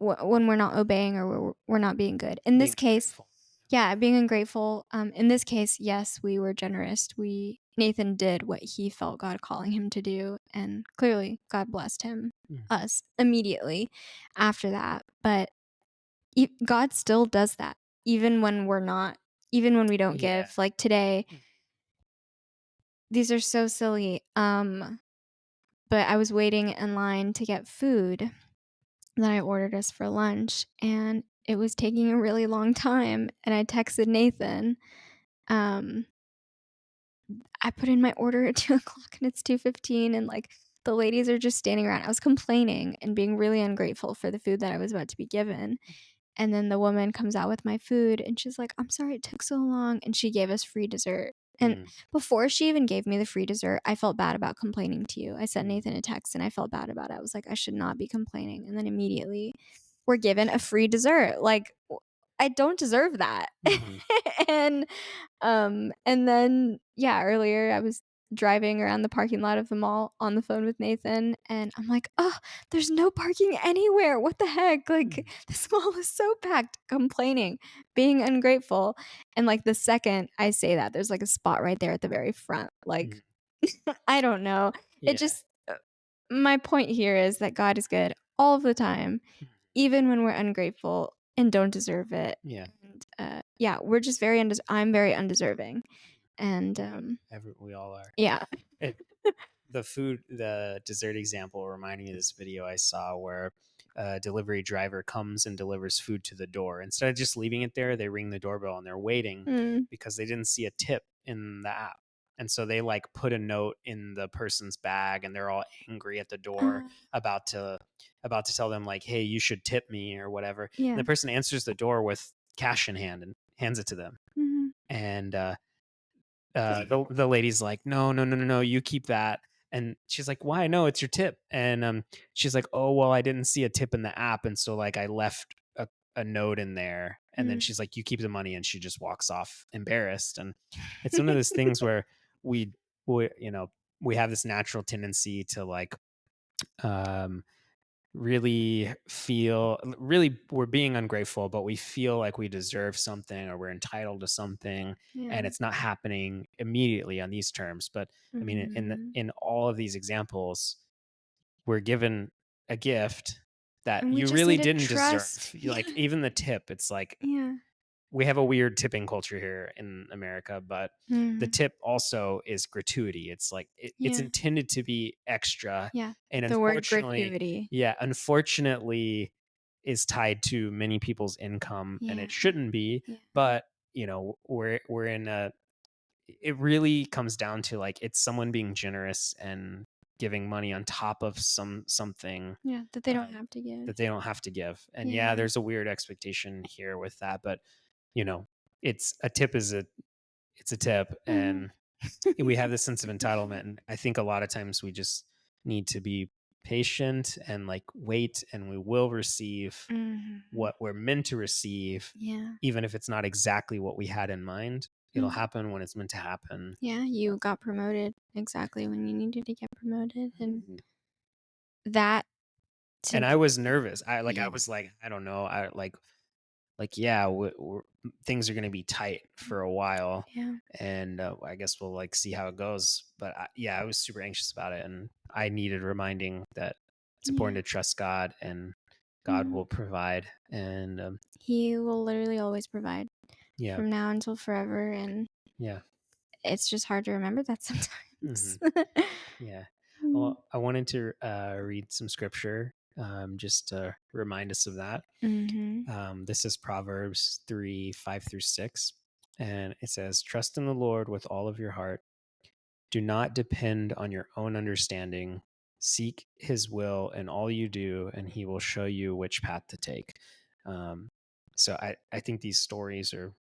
when we're not obeying, or we're not being good. In this case,
Ungrateful.
yeah, being ungrateful. In this case, yes, we were generous. Nathan did what he felt God calling him to do, and clearly God blessed him, us immediately after that. But God still does that, even when we're not, even when we don't
Yeah.
give. Like today, these are so silly. But I was waiting in line to get food that I ordered us for lunch, and it was taking a really long time. And I texted Nathan. I put in my order at 2:00 and it's 2:15, and like the ladies are just standing around. I was complaining and being really ungrateful for the food that I was about to be given. And then the woman comes out with my food and she's like, "I'm sorry it took so long." And she gave us free dessert. And before she even gave me the free dessert, I felt bad about complaining to you. I sent Nathan a text and I felt bad about it. I was like, I should not be complaining. And then immediately we're given a free dessert. Like, I don't deserve that. and then yeah, earlier I was driving around the parking lot of the mall on the phone with Nathan, and I'm like, "Oh, there's no parking anywhere. What the heck? Like this mall is so packed." Complaining, being ungrateful. And like the second I say that, there's like a spot right there at the very front. Like I don't know. It
Yeah.
just my point here is that God is good all of the time, even when we're ungrateful and don't deserve it.
Yeah.
And yeah, we're just I'm very undeserving. And
We all are.
yeah.
The dessert example reminding me of this video I saw where a delivery driver comes and delivers food to the door. Instead of just leaving it there, they ring the doorbell and they're waiting because they didn't see a tip in the app. And so they like put a note in the person's bag, and they're all angry at the door about to tell them like, "Hey, you should tip me," or whatever.
Yeah.
And the person answers the door with cash in hand and hands it to them.
Mm-hmm.
And the lady's like, no, you keep that. And she's like, why? No, it's your tip. And she's like, oh, well, I didn't see a tip in the app, and so like I left a note in there. And then she's like, you keep the money, and she just walks off embarrassed. And it's one of those things where we we have this natural tendency to like um really we're being ungrateful, but we feel like we deserve something or we're entitled to something, and it's not happening immediately on these terms. But I mean, in all of these examples, we're given a gift that
And we
you
just
really
need to
didn't
trust.
deserve. Like even the tip, it's like
Yeah.
we have a weird tipping culture here in America, but the tip also is gratuity. It's like it's intended to be extra.
Yeah.
And
The word
unfortunately, unfortunately is tied to many people's income, and it shouldn't be.
Yeah.
But we're in it really comes down to like it's someone being generous and giving money on top of something
that they don't have to give.
And there's a weird expectation here with that, but it's a tip it's a tip, and we have this sense of entitlement. And I think a lot of times we just need to be patient and like wait, and we will receive what we're meant to receive. Even if it's not exactly what we had in mind, it'll happen when it's meant to happen.
You got promoted exactly when you needed to get promoted, and that
and I was nervous. I was like, I don't know. I like things are going to be tight for a while. And I guess we'll like see how it goes. But I was super anxious about it, and I needed reminding that it's important to trust God, and God will provide. And
He will literally always provide from now until forever. And it's just hard to remember that sometimes.
Well, I wanted to read some scripture just to remind us of that. This is Proverbs 3:5-6. And it says, "Trust in the Lord with all of your heart. Do not depend on your own understanding. Seek his will in all you do, and he will show you which path to take." So I think these stories are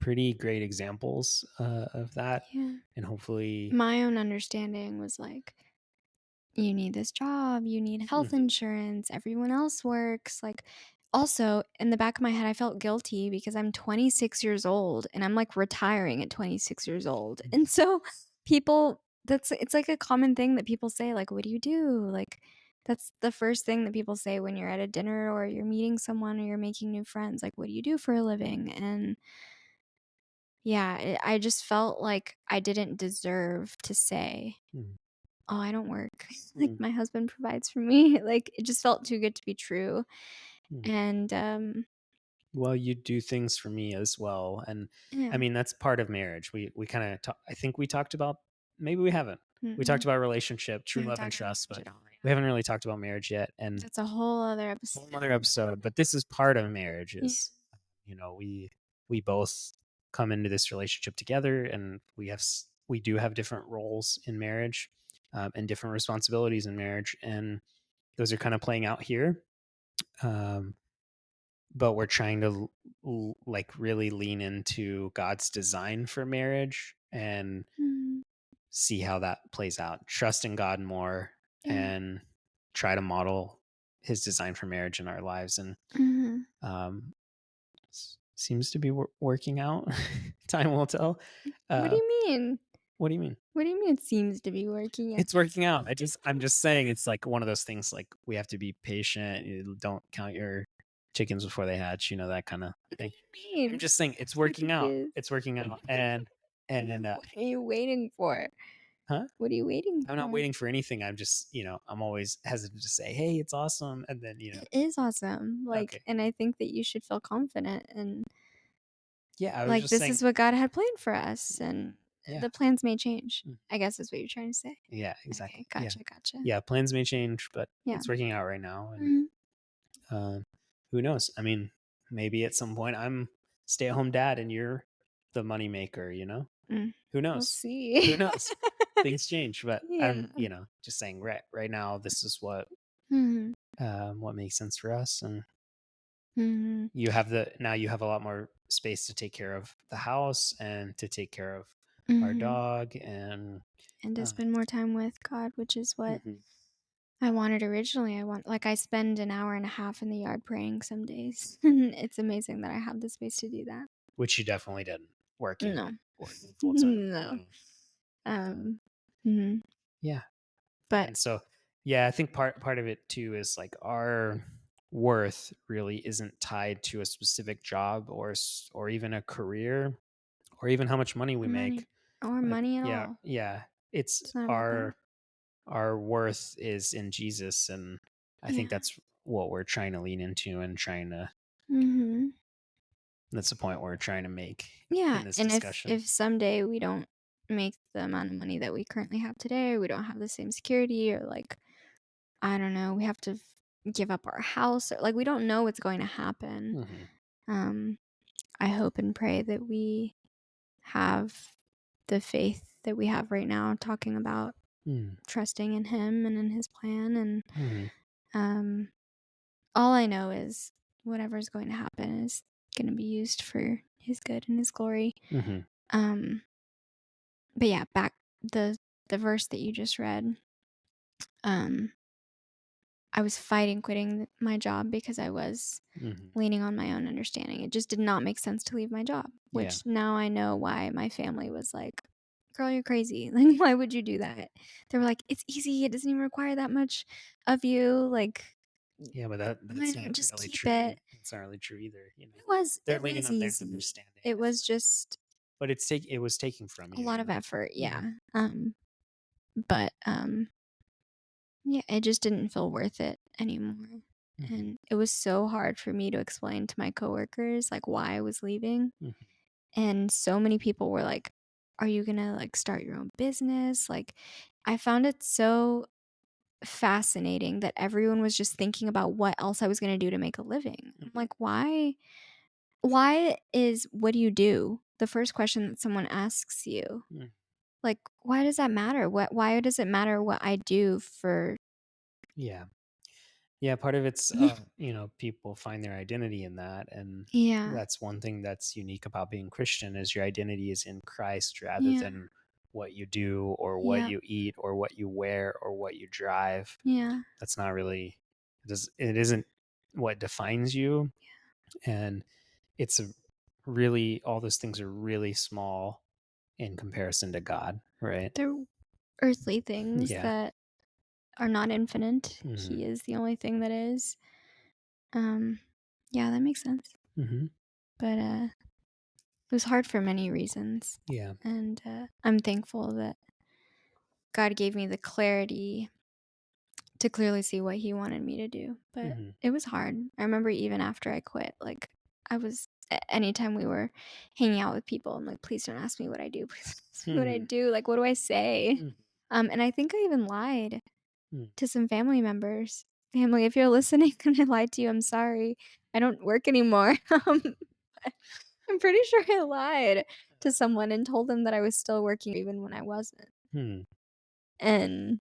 pretty great examples of that.
Yeah.
And hopefully,
My own understanding was like, you need this job, you need health insurance, everyone else works. Like, also, in the back of my head, I felt guilty because I'm 26 years old and I'm like retiring at 26 years old. And so it's like a common thing that people say, like, what do you do? Like, that's the first thing that people say when you're at a dinner or you're meeting someone or you're making new friends. Like, what do you do for a living? And yeah, I just felt like I didn't deserve to say, oh, I don't work. Like, my husband provides for me. Like, it just felt too good to be true. And,
well, you do things for me as well. And
yeah.
I mean, that's part of marriage. We kind of, I think we talked about, maybe we haven't. We talked about relationship, true love and trust, but we haven't really talked about marriage yet. And
That's a whole other episode.
whole other episode, but this is part of marriage is, we both come into this relationship together, and we do have different roles in marriage, and different responsibilities in marriage. And those are kind of playing out here. But we're trying to like really lean into God's design for marriage and see how that plays out. Trust in God more and try to model his design for marriage in our lives. And seems to be working out. Time will tell.
What do you mean?
What do you mean?
What do you mean it seems to be working out?
It's working out. I'm just saying it's like one of those things, like we have to be patient. You don't count your chickens before they hatch, that kind of thing. I'm just saying it's working out. It's working out. And
what are you waiting for?
Huh?
What are you waiting for?
I'm not waiting for anything. I'm just, I'm always hesitant to say, hey, it's awesome. And then,
It is awesome. Like,
okay.
and I think that you should feel confident and
yeah, I was
like,
just
this
saying,
is what God had planned for us, and the plans may change, I guess is what you're trying to say.
Yeah, exactly.
Okay, gotcha.
Yeah, plans may change, but
Yeah.
it's working out right now. And who knows? I mean, maybe at some point I'm stay-at-home dad and you're the money maker, Who knows?
We'll see.
Who knows? Things change, but I'm, just saying right now this is what makes sense for us. And you have a lot more space to take care of the house and to take care of our dog and
to spend more time with God, which is what I wanted originally. I spend an hour and a half in the yard praying some days. It's amazing that I have the space to do that.
Which you definitely didn't working.
No.
Full time.
No.
Yeah.
But
and so, yeah, I think part of it too is like our worth really isn't tied to a specific job or even a career or even how much money we make
or money at all.
Yeah. It's
not about
our worth is in Jesus. And I think that's what we're trying to lean into and trying to, that's the point we're trying to make in this discussion.
If someday we don't make the amount of money that we currently have today, or we don't have the same security, or like, I don't know, we have to give up our house, or like, we don't know what's going to happen. I hope and pray that we have the faith that we have right now, talking about trusting in him and in his plan. And all I know is whatever's going to happen is going to be used for his good and his glory. But yeah, back the verse that you just read. I was fighting quitting my job because I was leaning on my own understanding. It just did not make sense to leave my job, which now I know why my family was like, girl, you're crazy. Like, why would you do that? They were like, it's easy. It doesn't even require that much of you. Like,
yeah, but that's not
just
really
keep
true.
it.
It's not really true either.
They're
leaning on their understanding.
It was just,
but it was taking from you
a lot of effort. Yeah. But yeah, it just didn't feel worth it anymore. And it was so hard for me to explain to my coworkers like why I was leaving. And so many people were like, are you gonna like start your own business? Like, I found it so fascinating that everyone was just thinking about what else I was going to do to make a living. I'm like, why is what do you do the first question that someone asks you?
Mm.
Like, why does that matter? Why does it matter what I do for?
Yeah. Yeah, part of it's, people find their identity in that, and
Yeah.
that's one thing that's unique about being Christian is your identity is in Christ rather
Yeah.
than what you do or what
Yeah.
you eat or what you wear or what you drive.
Yeah.
That's not really it isn't what defines you, and it's a really all those things are really small in comparison to God, right?
They're earthly things
Yeah.
that are not infinite.
Mhm.
He is the only thing that is. Um, yeah, that makes sense.
Mhm.
But it was hard for many reasons,
Yeah.
and I'm thankful that God gave me the clarity to clearly see what He wanted me to do. But
Mhm.
it was hard. I remember even after I quit, like I was. Anytime we were hanging out with people, I'm like, please don't ask me what I do. Please don't ask me what I
Mhm.
do. Like, what do I say?
Mhm.
And I think I even lied
Mhm.
to some family members. Family, if you're listening and I lied to you, I'm sorry. I don't work anymore. I'm pretty sure I lied to someone and told them that I was still working even when I wasn't.
Hmm.
And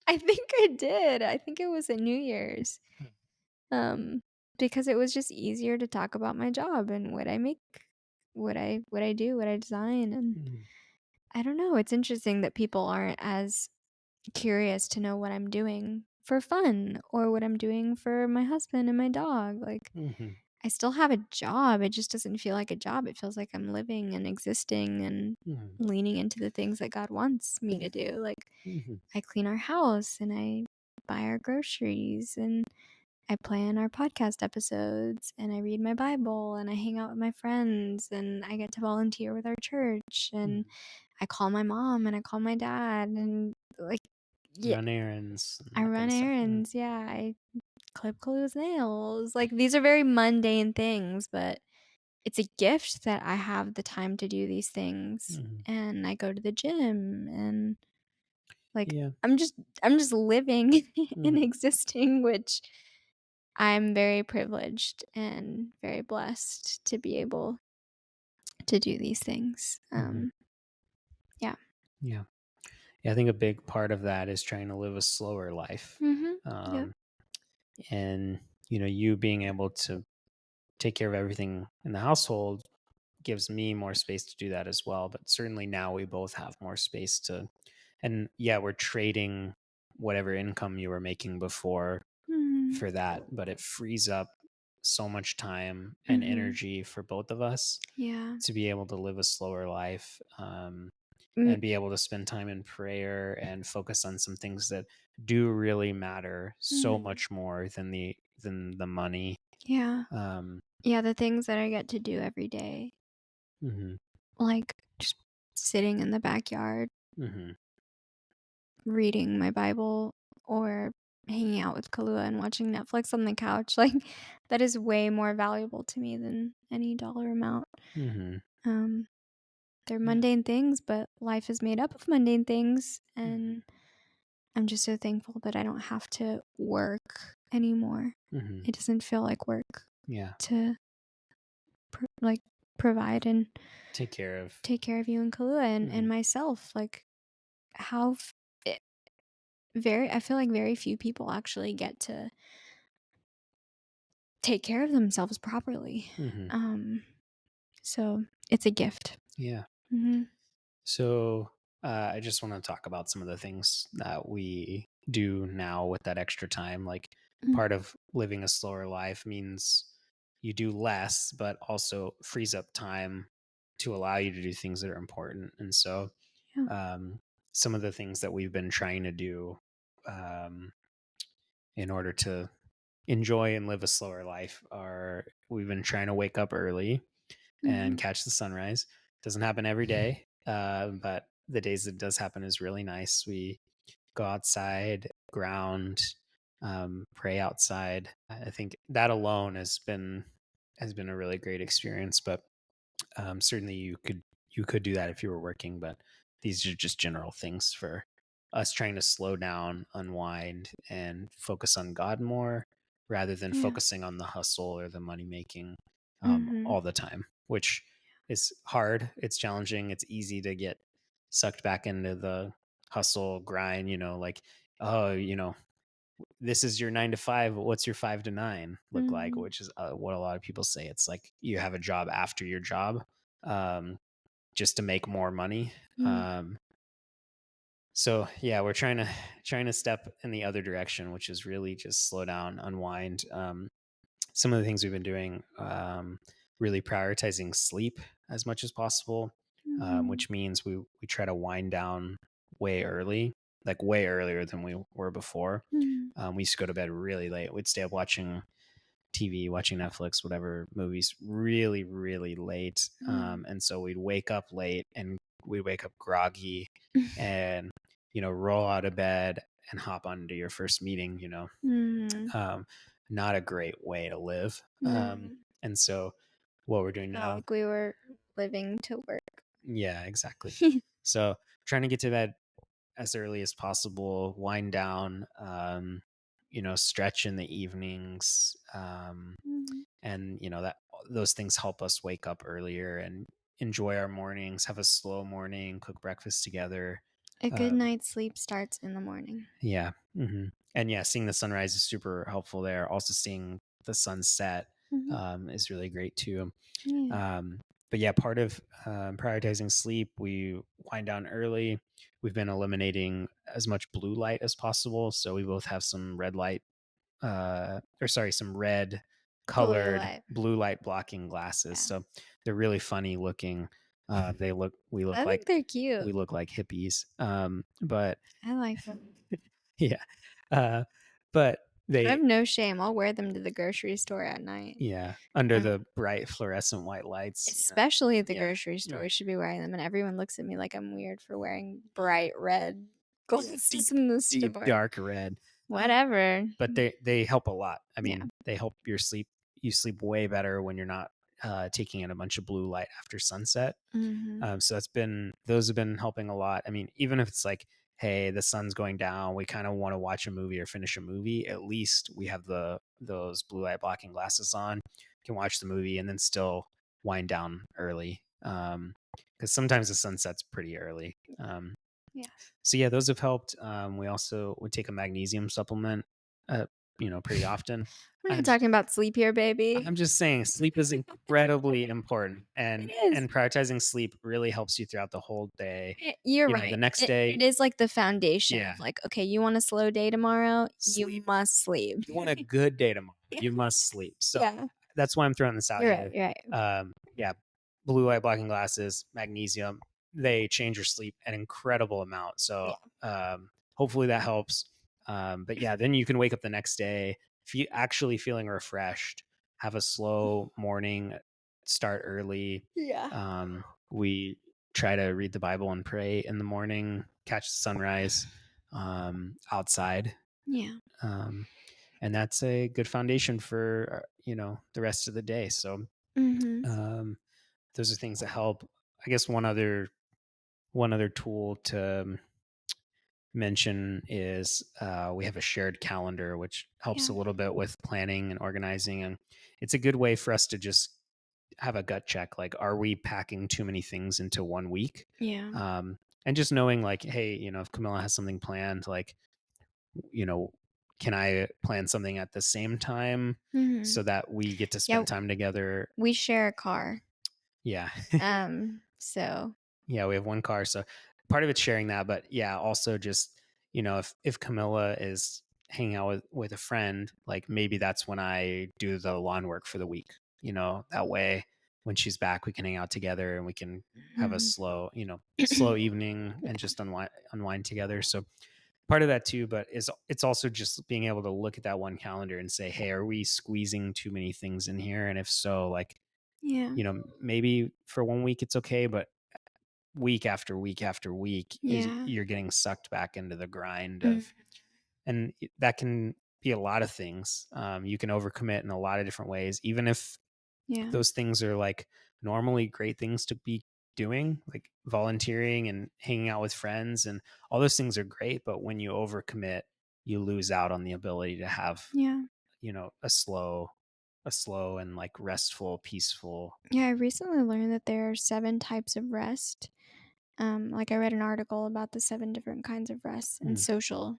I think I did. I think it was at New Year's. Um, because it was just easier to talk about my job and what I make, what I do, what I design. And
Mhm.
I don't know. It's interesting that people aren't as curious to know what I'm doing for fun or what I'm doing for my husband and my dog. Like,
Mhm.
I still have a job. It just doesn't feel like a job. It feels like I'm living and existing and
Mhm.
leaning into the things that God wants me to do. Like,
Mhm.
I clean our house and I buy our groceries and I plan our podcast episodes and I read my Bible and I hang out with my friends and I get to volunteer with our church and
Mhm.
I call my mom and I call my dad and like, yeah,
Run errands and
I
that kind
run
of stuff. Mhm.
errands. Yeah, I clip Kalu's nails. Like, these are very mundane things, but it's a gift that I have the time to do these things.
Mhm.
And I go to the gym and like
Yeah.
I'm just living and
Mhm.
existing, which I'm very privileged and very blessed to be able to do these things.
Mhm.
Yeah.
Yeah. Yeah, I think a big part of that is trying to live a slower life.
Mhm. Yep.
Um, and you being able to take care of everything in the household gives me more space to do that as well. But certainly now we both have more space to, and yeah, we're trading whatever income you were making before
Mhm.
for that, but it frees up so much time and
Mhm.
energy for both of us
Yeah.
to be able to live a slower life,
Mm,
and be able to spend time in prayer and focus on some things that do really matter so
mhm.
much more than the money.
Yeah.
um
Yeah, the things that I get to do every day,
mhm,
like just sitting in the backyard
mhm,
reading my Bible or hanging out with Kalua and watching Netflix on the couch, like that is way more valuable to me than any dollar amount.
mhm,
Um, they're
yeah,
mundane things, but life is made up of mundane things,
mhm,
and I'm just so thankful that I don't have to work anymore.
mhm,
It doesn't feel like work
yeah,
to like provide and
take care of.
take care of you and Kalua and
Mhm,
myself. Like how it, very I feel like very few people actually get to take care of themselves properly.
mhm,
Um, so it's a gift.
yeah.
Mhm.
So I just want to talk about some of the things that we do now with that extra time. Like,
Mm,
part of living a slower life means you do less, but also frees up time to allow you to do things that are important. And so,
yeah.
um, some of the things that we've been trying to do, in order to enjoy and live a slower life are we've been trying to wake up early and
Mhm.
catch the sunrise. Doesn't happen every day, but the days it does happen is really nice. We go outside, ground, pray outside. I think that alone has been a really great experience. But certainly you could do that if you were working. But these are just general things for us trying to slow down, unwind, and focus on God more rather than
Yeah.
focusing on the hustle or the money making
Mhm.
all the time, which is hard. It's challenging. It's easy to get sucked back into the hustle grind, like, oh, this is your 9 to 5. What's your 5 to 9 look like?
Mhm.
Which is what a lot of people say. It's like you have a job after your job, um, just to make more money.
Mm.
So yeah, we're trying to step in the other direction, which is really just slow down, unwind. Some of the things we've been doing, really prioritizing sleep as much as possible,
Mhm.
which means we try to wind down way early, like way earlier than we were before.
Mhm.
We used to go to bed really late. We'd stay up watching TV, watching Netflix, whatever movies, really, really late.
Mm.
And so we'd wake up late and we'd wake up groggy and, roll out of bed and hop onto your first meeting.
Mhm.
Um, Not a great way to live.
No.
And so what we're doing
Not
now,
like we were living to work.
yeah, exactly. So trying to get to bed as early as possible, wind down, stretch in the evenings,
Mhm.
and that those things help us wake up earlier and enjoy our mornings, have a slow morning, cook breakfast together.
A good
Um,
night's sleep starts in the morning.
yeah, and yeah, seeing the sunrise is super helpful there. Also, seeing the sunset
Mhm.
is really great too.
Yeah.
Um, but yeah, part of prioritizing sleep, we wind down early. We've been eliminating as much blue light as possible. So we both have some red light, some red
Blue
colored
light.
blue light blocking glasses.
Yeah.
So they're really funny looking. We look
I think
like
they're cute.
hippies. But
I like them.
yeah, uh, but
I have
they,
no shame. I'll wear them to the grocery store at night.
yeah, under
Um,
the bright fluorescent white lights.
especially at the
Yeah,
grocery store.
yeah.
We should be wearing them, and everyone looks at me like I'm weird for wearing bright red
Yeah,
glasses in the
deep,
store.
dark red.
Whatever.
But they help a lot. I
Yeah.
mean, they help your sleep. You sleep way better when you're not taking in a bunch of blue light after sunset.
Mhm.
So those have been helping a lot. I mean, even if it's like, hey, the sun's going down, we kind of want to watch a movie or finish a movie. At least we have those blue light blocking glasses on, can watch the movie and then still wind down early. Because sometimes the sunset's pretty early.
Yeah.
So yeah, those have helped. We also would take a magnesium supplement, uh, pretty often.
We're not
I'm
talking about sleep here, baby.
I'm just saying sleep is incredibly important,
It
and
is.
prioritizing sleep really helps you throughout the whole day.
You're
The
right.
next
It
day,
is like the foundation
yeah,
of like, okay, you want a slow day tomorrow? You
sleep.
must sleep.
You want a good day tomorrow,
Yeah.
you must sleep. So
Yeah.
that's why I'm throwing this out
You're right.
here.
You're right.
Yeah, blue light blocking glasses, magnesium, they change your sleep an incredible amount. So
Yeah.
hopefully that helps. But yeah, then you can wake up the next day, actually feeling refreshed, have a slow morning, start early.
Yeah.
We try to read the Bible and pray in the morning, catch the sunrise outside.
Yeah.
Um, and that's a good foundation for the rest of the day. So
Mhm.
um, those are things that help. I guess one other tool to mention is we have a shared calendar, which helps
Yeah.
a little bit with planning and organizing, and it's a good way for us to just have a gut check, like, are we packing too many things into one week?
Yeah.
And just knowing, like, hey, if Camilla has something planned, like, you know, can I plan something at the same time
Mhm.
so that we get to
Yeah.
spend time together?
We share a car.
Yeah.
So
Yeah, we have one car. So part of it's sharing that, but yeah, also just, if Camilla is hanging out with a friend, like maybe that's when I do the lawn work for the week. That way when she's back, we can hang out together and we can have a
Mhm.
slow evening and just unwind together. So part of that too, but it's also just being able to look at that one calendar and say, hey, are we squeezing too many things in here? And if so, like,
Yeah.
maybe for one week it's okay, but week after week after week is
Yeah.
you're getting sucked back into the grind
Mhm.
of, and that can be a lot of things. You can overcommit in a lot of different ways, even if
Yeah.
those things are like normally great things to be doing, like volunteering and hanging out with friends, and all those things are great. But when you overcommit, you lose out on the ability to have,
Yeah.
a slow and like restful, peaceful.
Yeah, I recently learned that there are 7 types of rest. Like I read an article about the 7 different kinds of rest, and
Mm,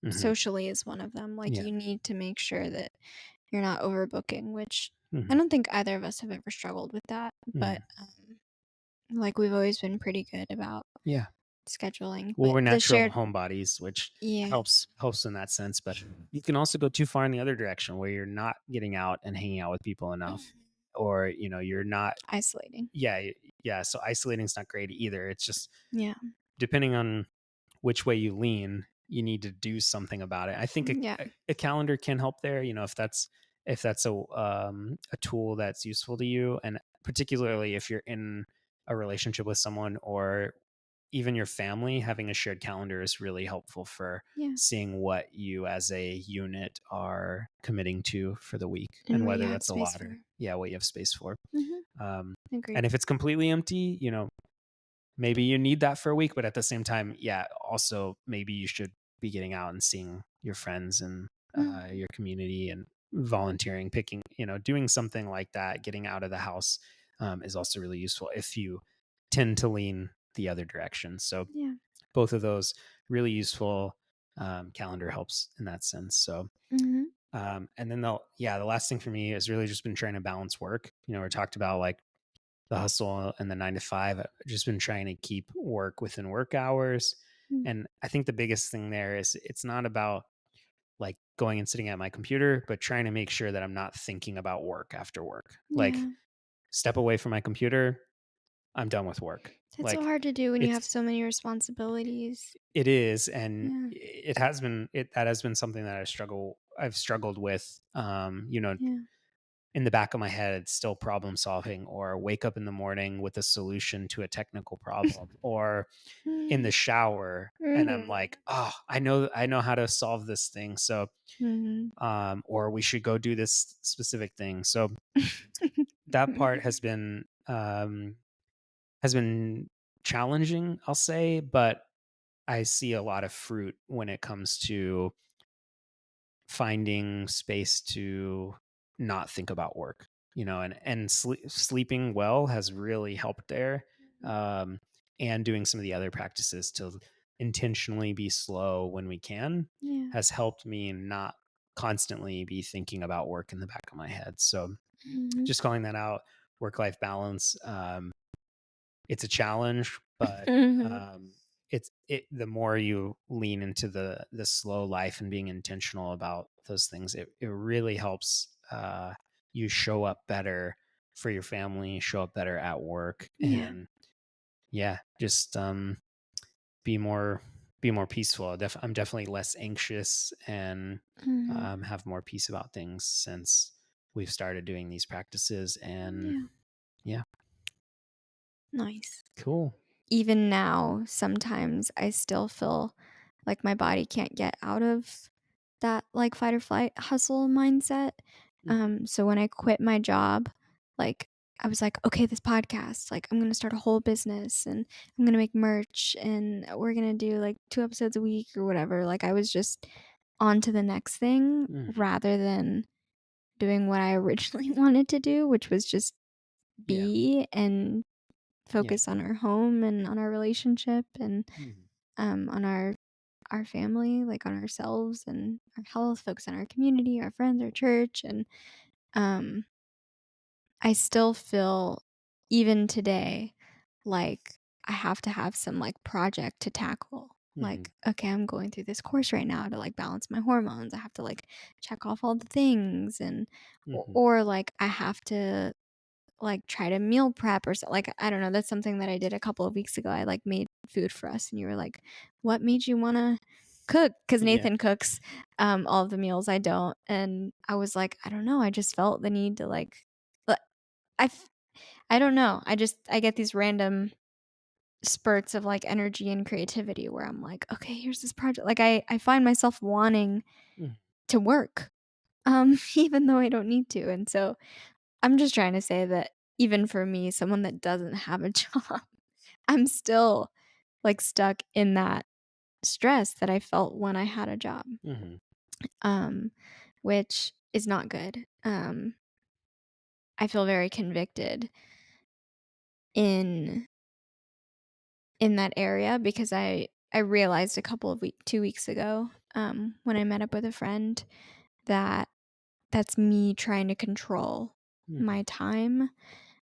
mhm.
socially is one of them. Like
Yeah.
you need to make sure that you're not overbooking, which I
Mhm.
don't think either of us have ever struggled with that, but
Mhm.
like we've always been pretty good about
Yeah.
scheduling.
Well,
But
we're
the
natural
shared
homebodies, which
yeah,
helps in that sense. But you can also go too far in the other direction where you're not getting out and hanging out with people enough, or you're not.
isolating.
Yeah, yeah. So isolating is not great either. It's just
Yeah.
depending on which way you lean, you need to do something about it. I think
Yeah.
a calendar can help there. If that's a tool that's useful to you, and particularly if you're in a relationship with someone or even your family, having a shared calendar is really helpful for
Yeah.
seeing what you as a unit are committing to for the week and
And what you
whether
have
that's a
space
lot or
for.
yeah, what you have space for.
Mhm.
Um, and
Agreed.
if it's completely empty, maybe you need that for a week, but at the same time, yeah, also maybe you should be getting out and seeing your friends and
Mhm.
your community and volunteering, doing something like that, getting out of the house is also really useful if you tend to lean the other direction. So
Yeah.
both of those really useful. Calendar helps in that sense. So,
Mhm.
and then the last thing for me has really just been trying to balance work. We talked about like the hustle and the 9 to 5. I've just been trying to keep work within work hours.
Mm.
And I think the biggest thing there is it's not about like going and sitting at my computer, but trying to make sure that I'm not thinking about work after work. Like
Yeah.
step away from my computer, I'm done with work.
It's so
Like
hard to do when you have
it's
so many responsibilities.
it is, and
Yeah.
that has been something that I've struggled with.
Yeah.
In the back of my head, still problem solving, or wake up in the morning with a solution to a technical problem, or in the shower, and I'm
Mhm.
like, oh, I know how to solve this thing. So,
Mhm.
or we should go do this specific thing. So that part has been challenging, I'll say, but I see a lot of fruit when it comes to finding space to not think about work, and sleeping well has really helped there. Um, and doing some of the other practices to intentionally be slow when we can
Yeah.
has helped me not constantly be thinking about work in the back of my head. So
Mhm.
just calling that out, work life balance. It's a challenge, but
Mhm.
the more you lean into the slow life and being intentional about those things, it really helps you show up better for your family, show up better at work,
Yeah.
and yeah, just be more be more peaceful. I'm definitely less anxious and
Mhm.
have more peace about things since we've started doing these practices. And
Yeah.
yeah,
Nice.
cool.
Even now, sometimes I still feel like my body can't get out of that, like, fight or flight hustle mindset.
Mhm.
So when I quit my job, like, I was like, "Okay, this podcast, like, I'm gonna start a whole business, and I'm gonna make merch, and we're gonna do, like, 2 episodes a week," or whatever. Like, I was just on to the next thing
Mhm.
rather than doing what I originally wanted to do, which was just
Yeah.
be and
Yeah.
focus on our home and on our relationship and
Mhm.
on our family, like on ourselves and our health, focus on our community, our friends, our church. And um I still feel even today like I have to have some like project to tackle.
Mhm.
Like, okay, I'm going through this course right now to like balance my hormones. I have to like check off all the things and
Mhm.
or like I have to like, try to meal prep or so like, I don't know, that's something that I did a couple of weeks ago. I, like, made food for us, and you were like, "What made you wanna cook?" Because
Yeah.
Nathan cooks, all of the meals, I don't, and I was like, "I don't know, I just felt the need to, like" but I f I don't know, I get these random spurts of, like, energy and creativity where I'm like, "Okay, here's this project." Like, I find myself wanting
Mm.
to work, even though I don't need to, and so I'm just trying to say that even for me, someone that doesn't have a job, I'm still like stuck in that stress that I felt when I had a job. Which is not good. I feel very convicted in that area because I realized 2 weeks ago, when I met up with a friend, that that's me trying to control my time,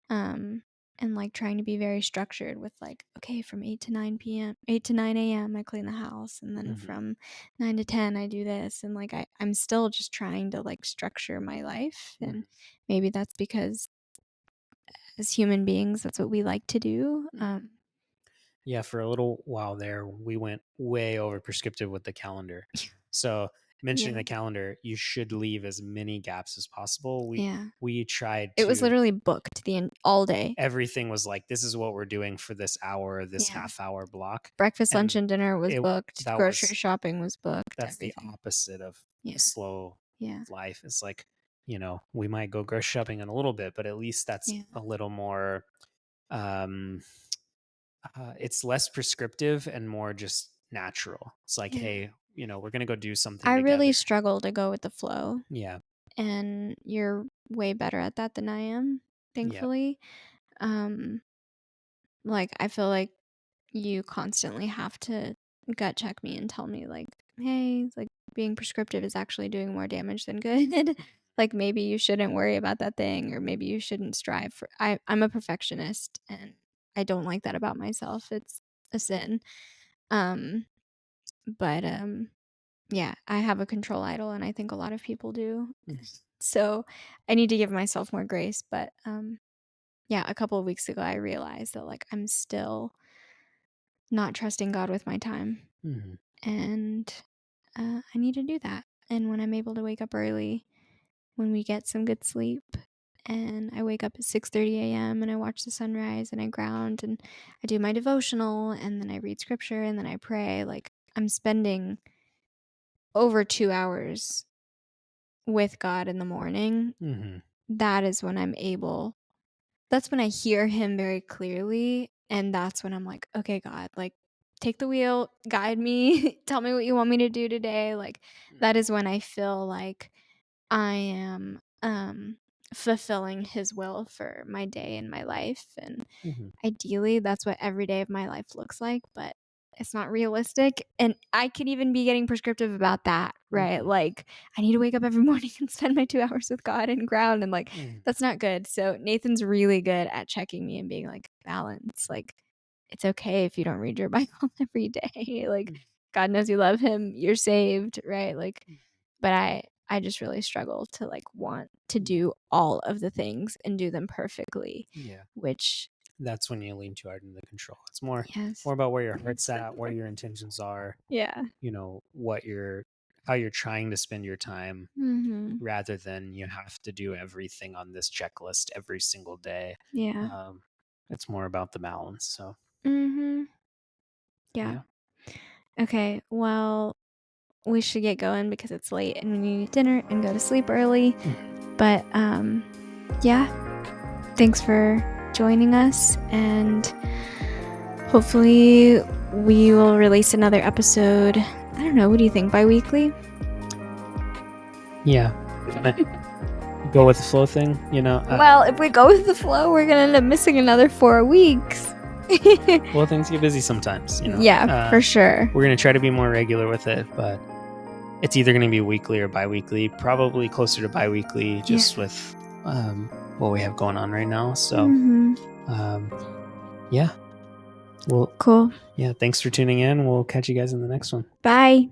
and like trying to be very structured with like, okay, from 8 to 9 a.m. I clean the house, and then from 9 to 10 I do this, and like I'm still just trying to like structure my life, and maybe that's because as human beings that's what we like to do.
Yeah, for a little while there, we went way over prescriptive with the calendar. So mentioning the calendar, you should leave as many gaps as possible. We tried to.
It was literally booked all day.
Everything was like, this is what we're doing for this hour, this half-hour block.
Breakfast, lunch, and dinner was booked. Grocery shopping was booked.
That's everything. The opposite of a slow life. It's like, we might go grocery shopping in a little bit, but at least that's a little more. It's less prescriptive and more just natural. It's like, hey, we're gonna go do something
I
together.
really struggle to go with the flow.
Yeah.
And you're way better at that than I am, thankfully. Like I feel like you constantly have to gut check me and tell me like, hey, like being prescriptive is actually doing more damage than good. Like maybe you shouldn't worry about that thing, or maybe you shouldn't strive for. I'm a perfectionist, and I don't like that about myself. It's a sin. But yeah, I have a control idol, and I think a lot of people do. So I need to give myself more grace. But yeah, a couple of weeks ago I realized that like I'm still not trusting God with my time. And I need to do that. And when I'm able to wake up early, when we get some good sleep, and I wake up at 6:30 a.m. and I watch the sunrise and I ground and I do my devotional and then I read scripture and then I pray, like I'm spending over 2 hours with God in the morning. That is when I'm able, that's when I hear him very clearly. And that's when I'm like, okay, God, like take the wheel, guide me, tell me what you want me to do today. Like that is when I feel like I am fulfilling his will for my day and my life. And ideally that's what every day of my life looks like, but it's not realistic. And I could even be getting prescriptive about that, right? Like I need to wake up every morning and spend my 2 hours with God and ground, and like that's not good. So Nathan's really good at checking me and being like, balance, like it's okay if you don't read your Bible every day. Like God knows you love him, you're saved, right? Like, but I just really struggle to like want to do all of the things and do them perfectly.
Yeah.
Which
that's when you lean too hard into the control. It's more about where your heart's at, where your intentions are.
Yeah.
How you're trying to spend your time, rather than you have to do everything on this checklist every single day.
Yeah.
It's more about the balance. So.
Yeah. Okay. Well, we should get going because it's late and we need to eat dinner and go to sleep early. But yeah, thanks for joining us, and hopefully we will release another episode. I don't know, what do you think, bi-weekly?
Yeah. Go with the flow thing,
well, if we go with the flow, we're gonna end up missing another 4 weeks.
Well, things get busy sometimes,
Yeah, for sure.
We're gonna try to be more regular with it, but it's either gonna be weekly or bi-weekly. Probably closer to bi-weekly, just with what we have going on right now. So yeah. Well,
cool.
Yeah, thanks for tuning in. We'll catch you guys in the next one.
Bye.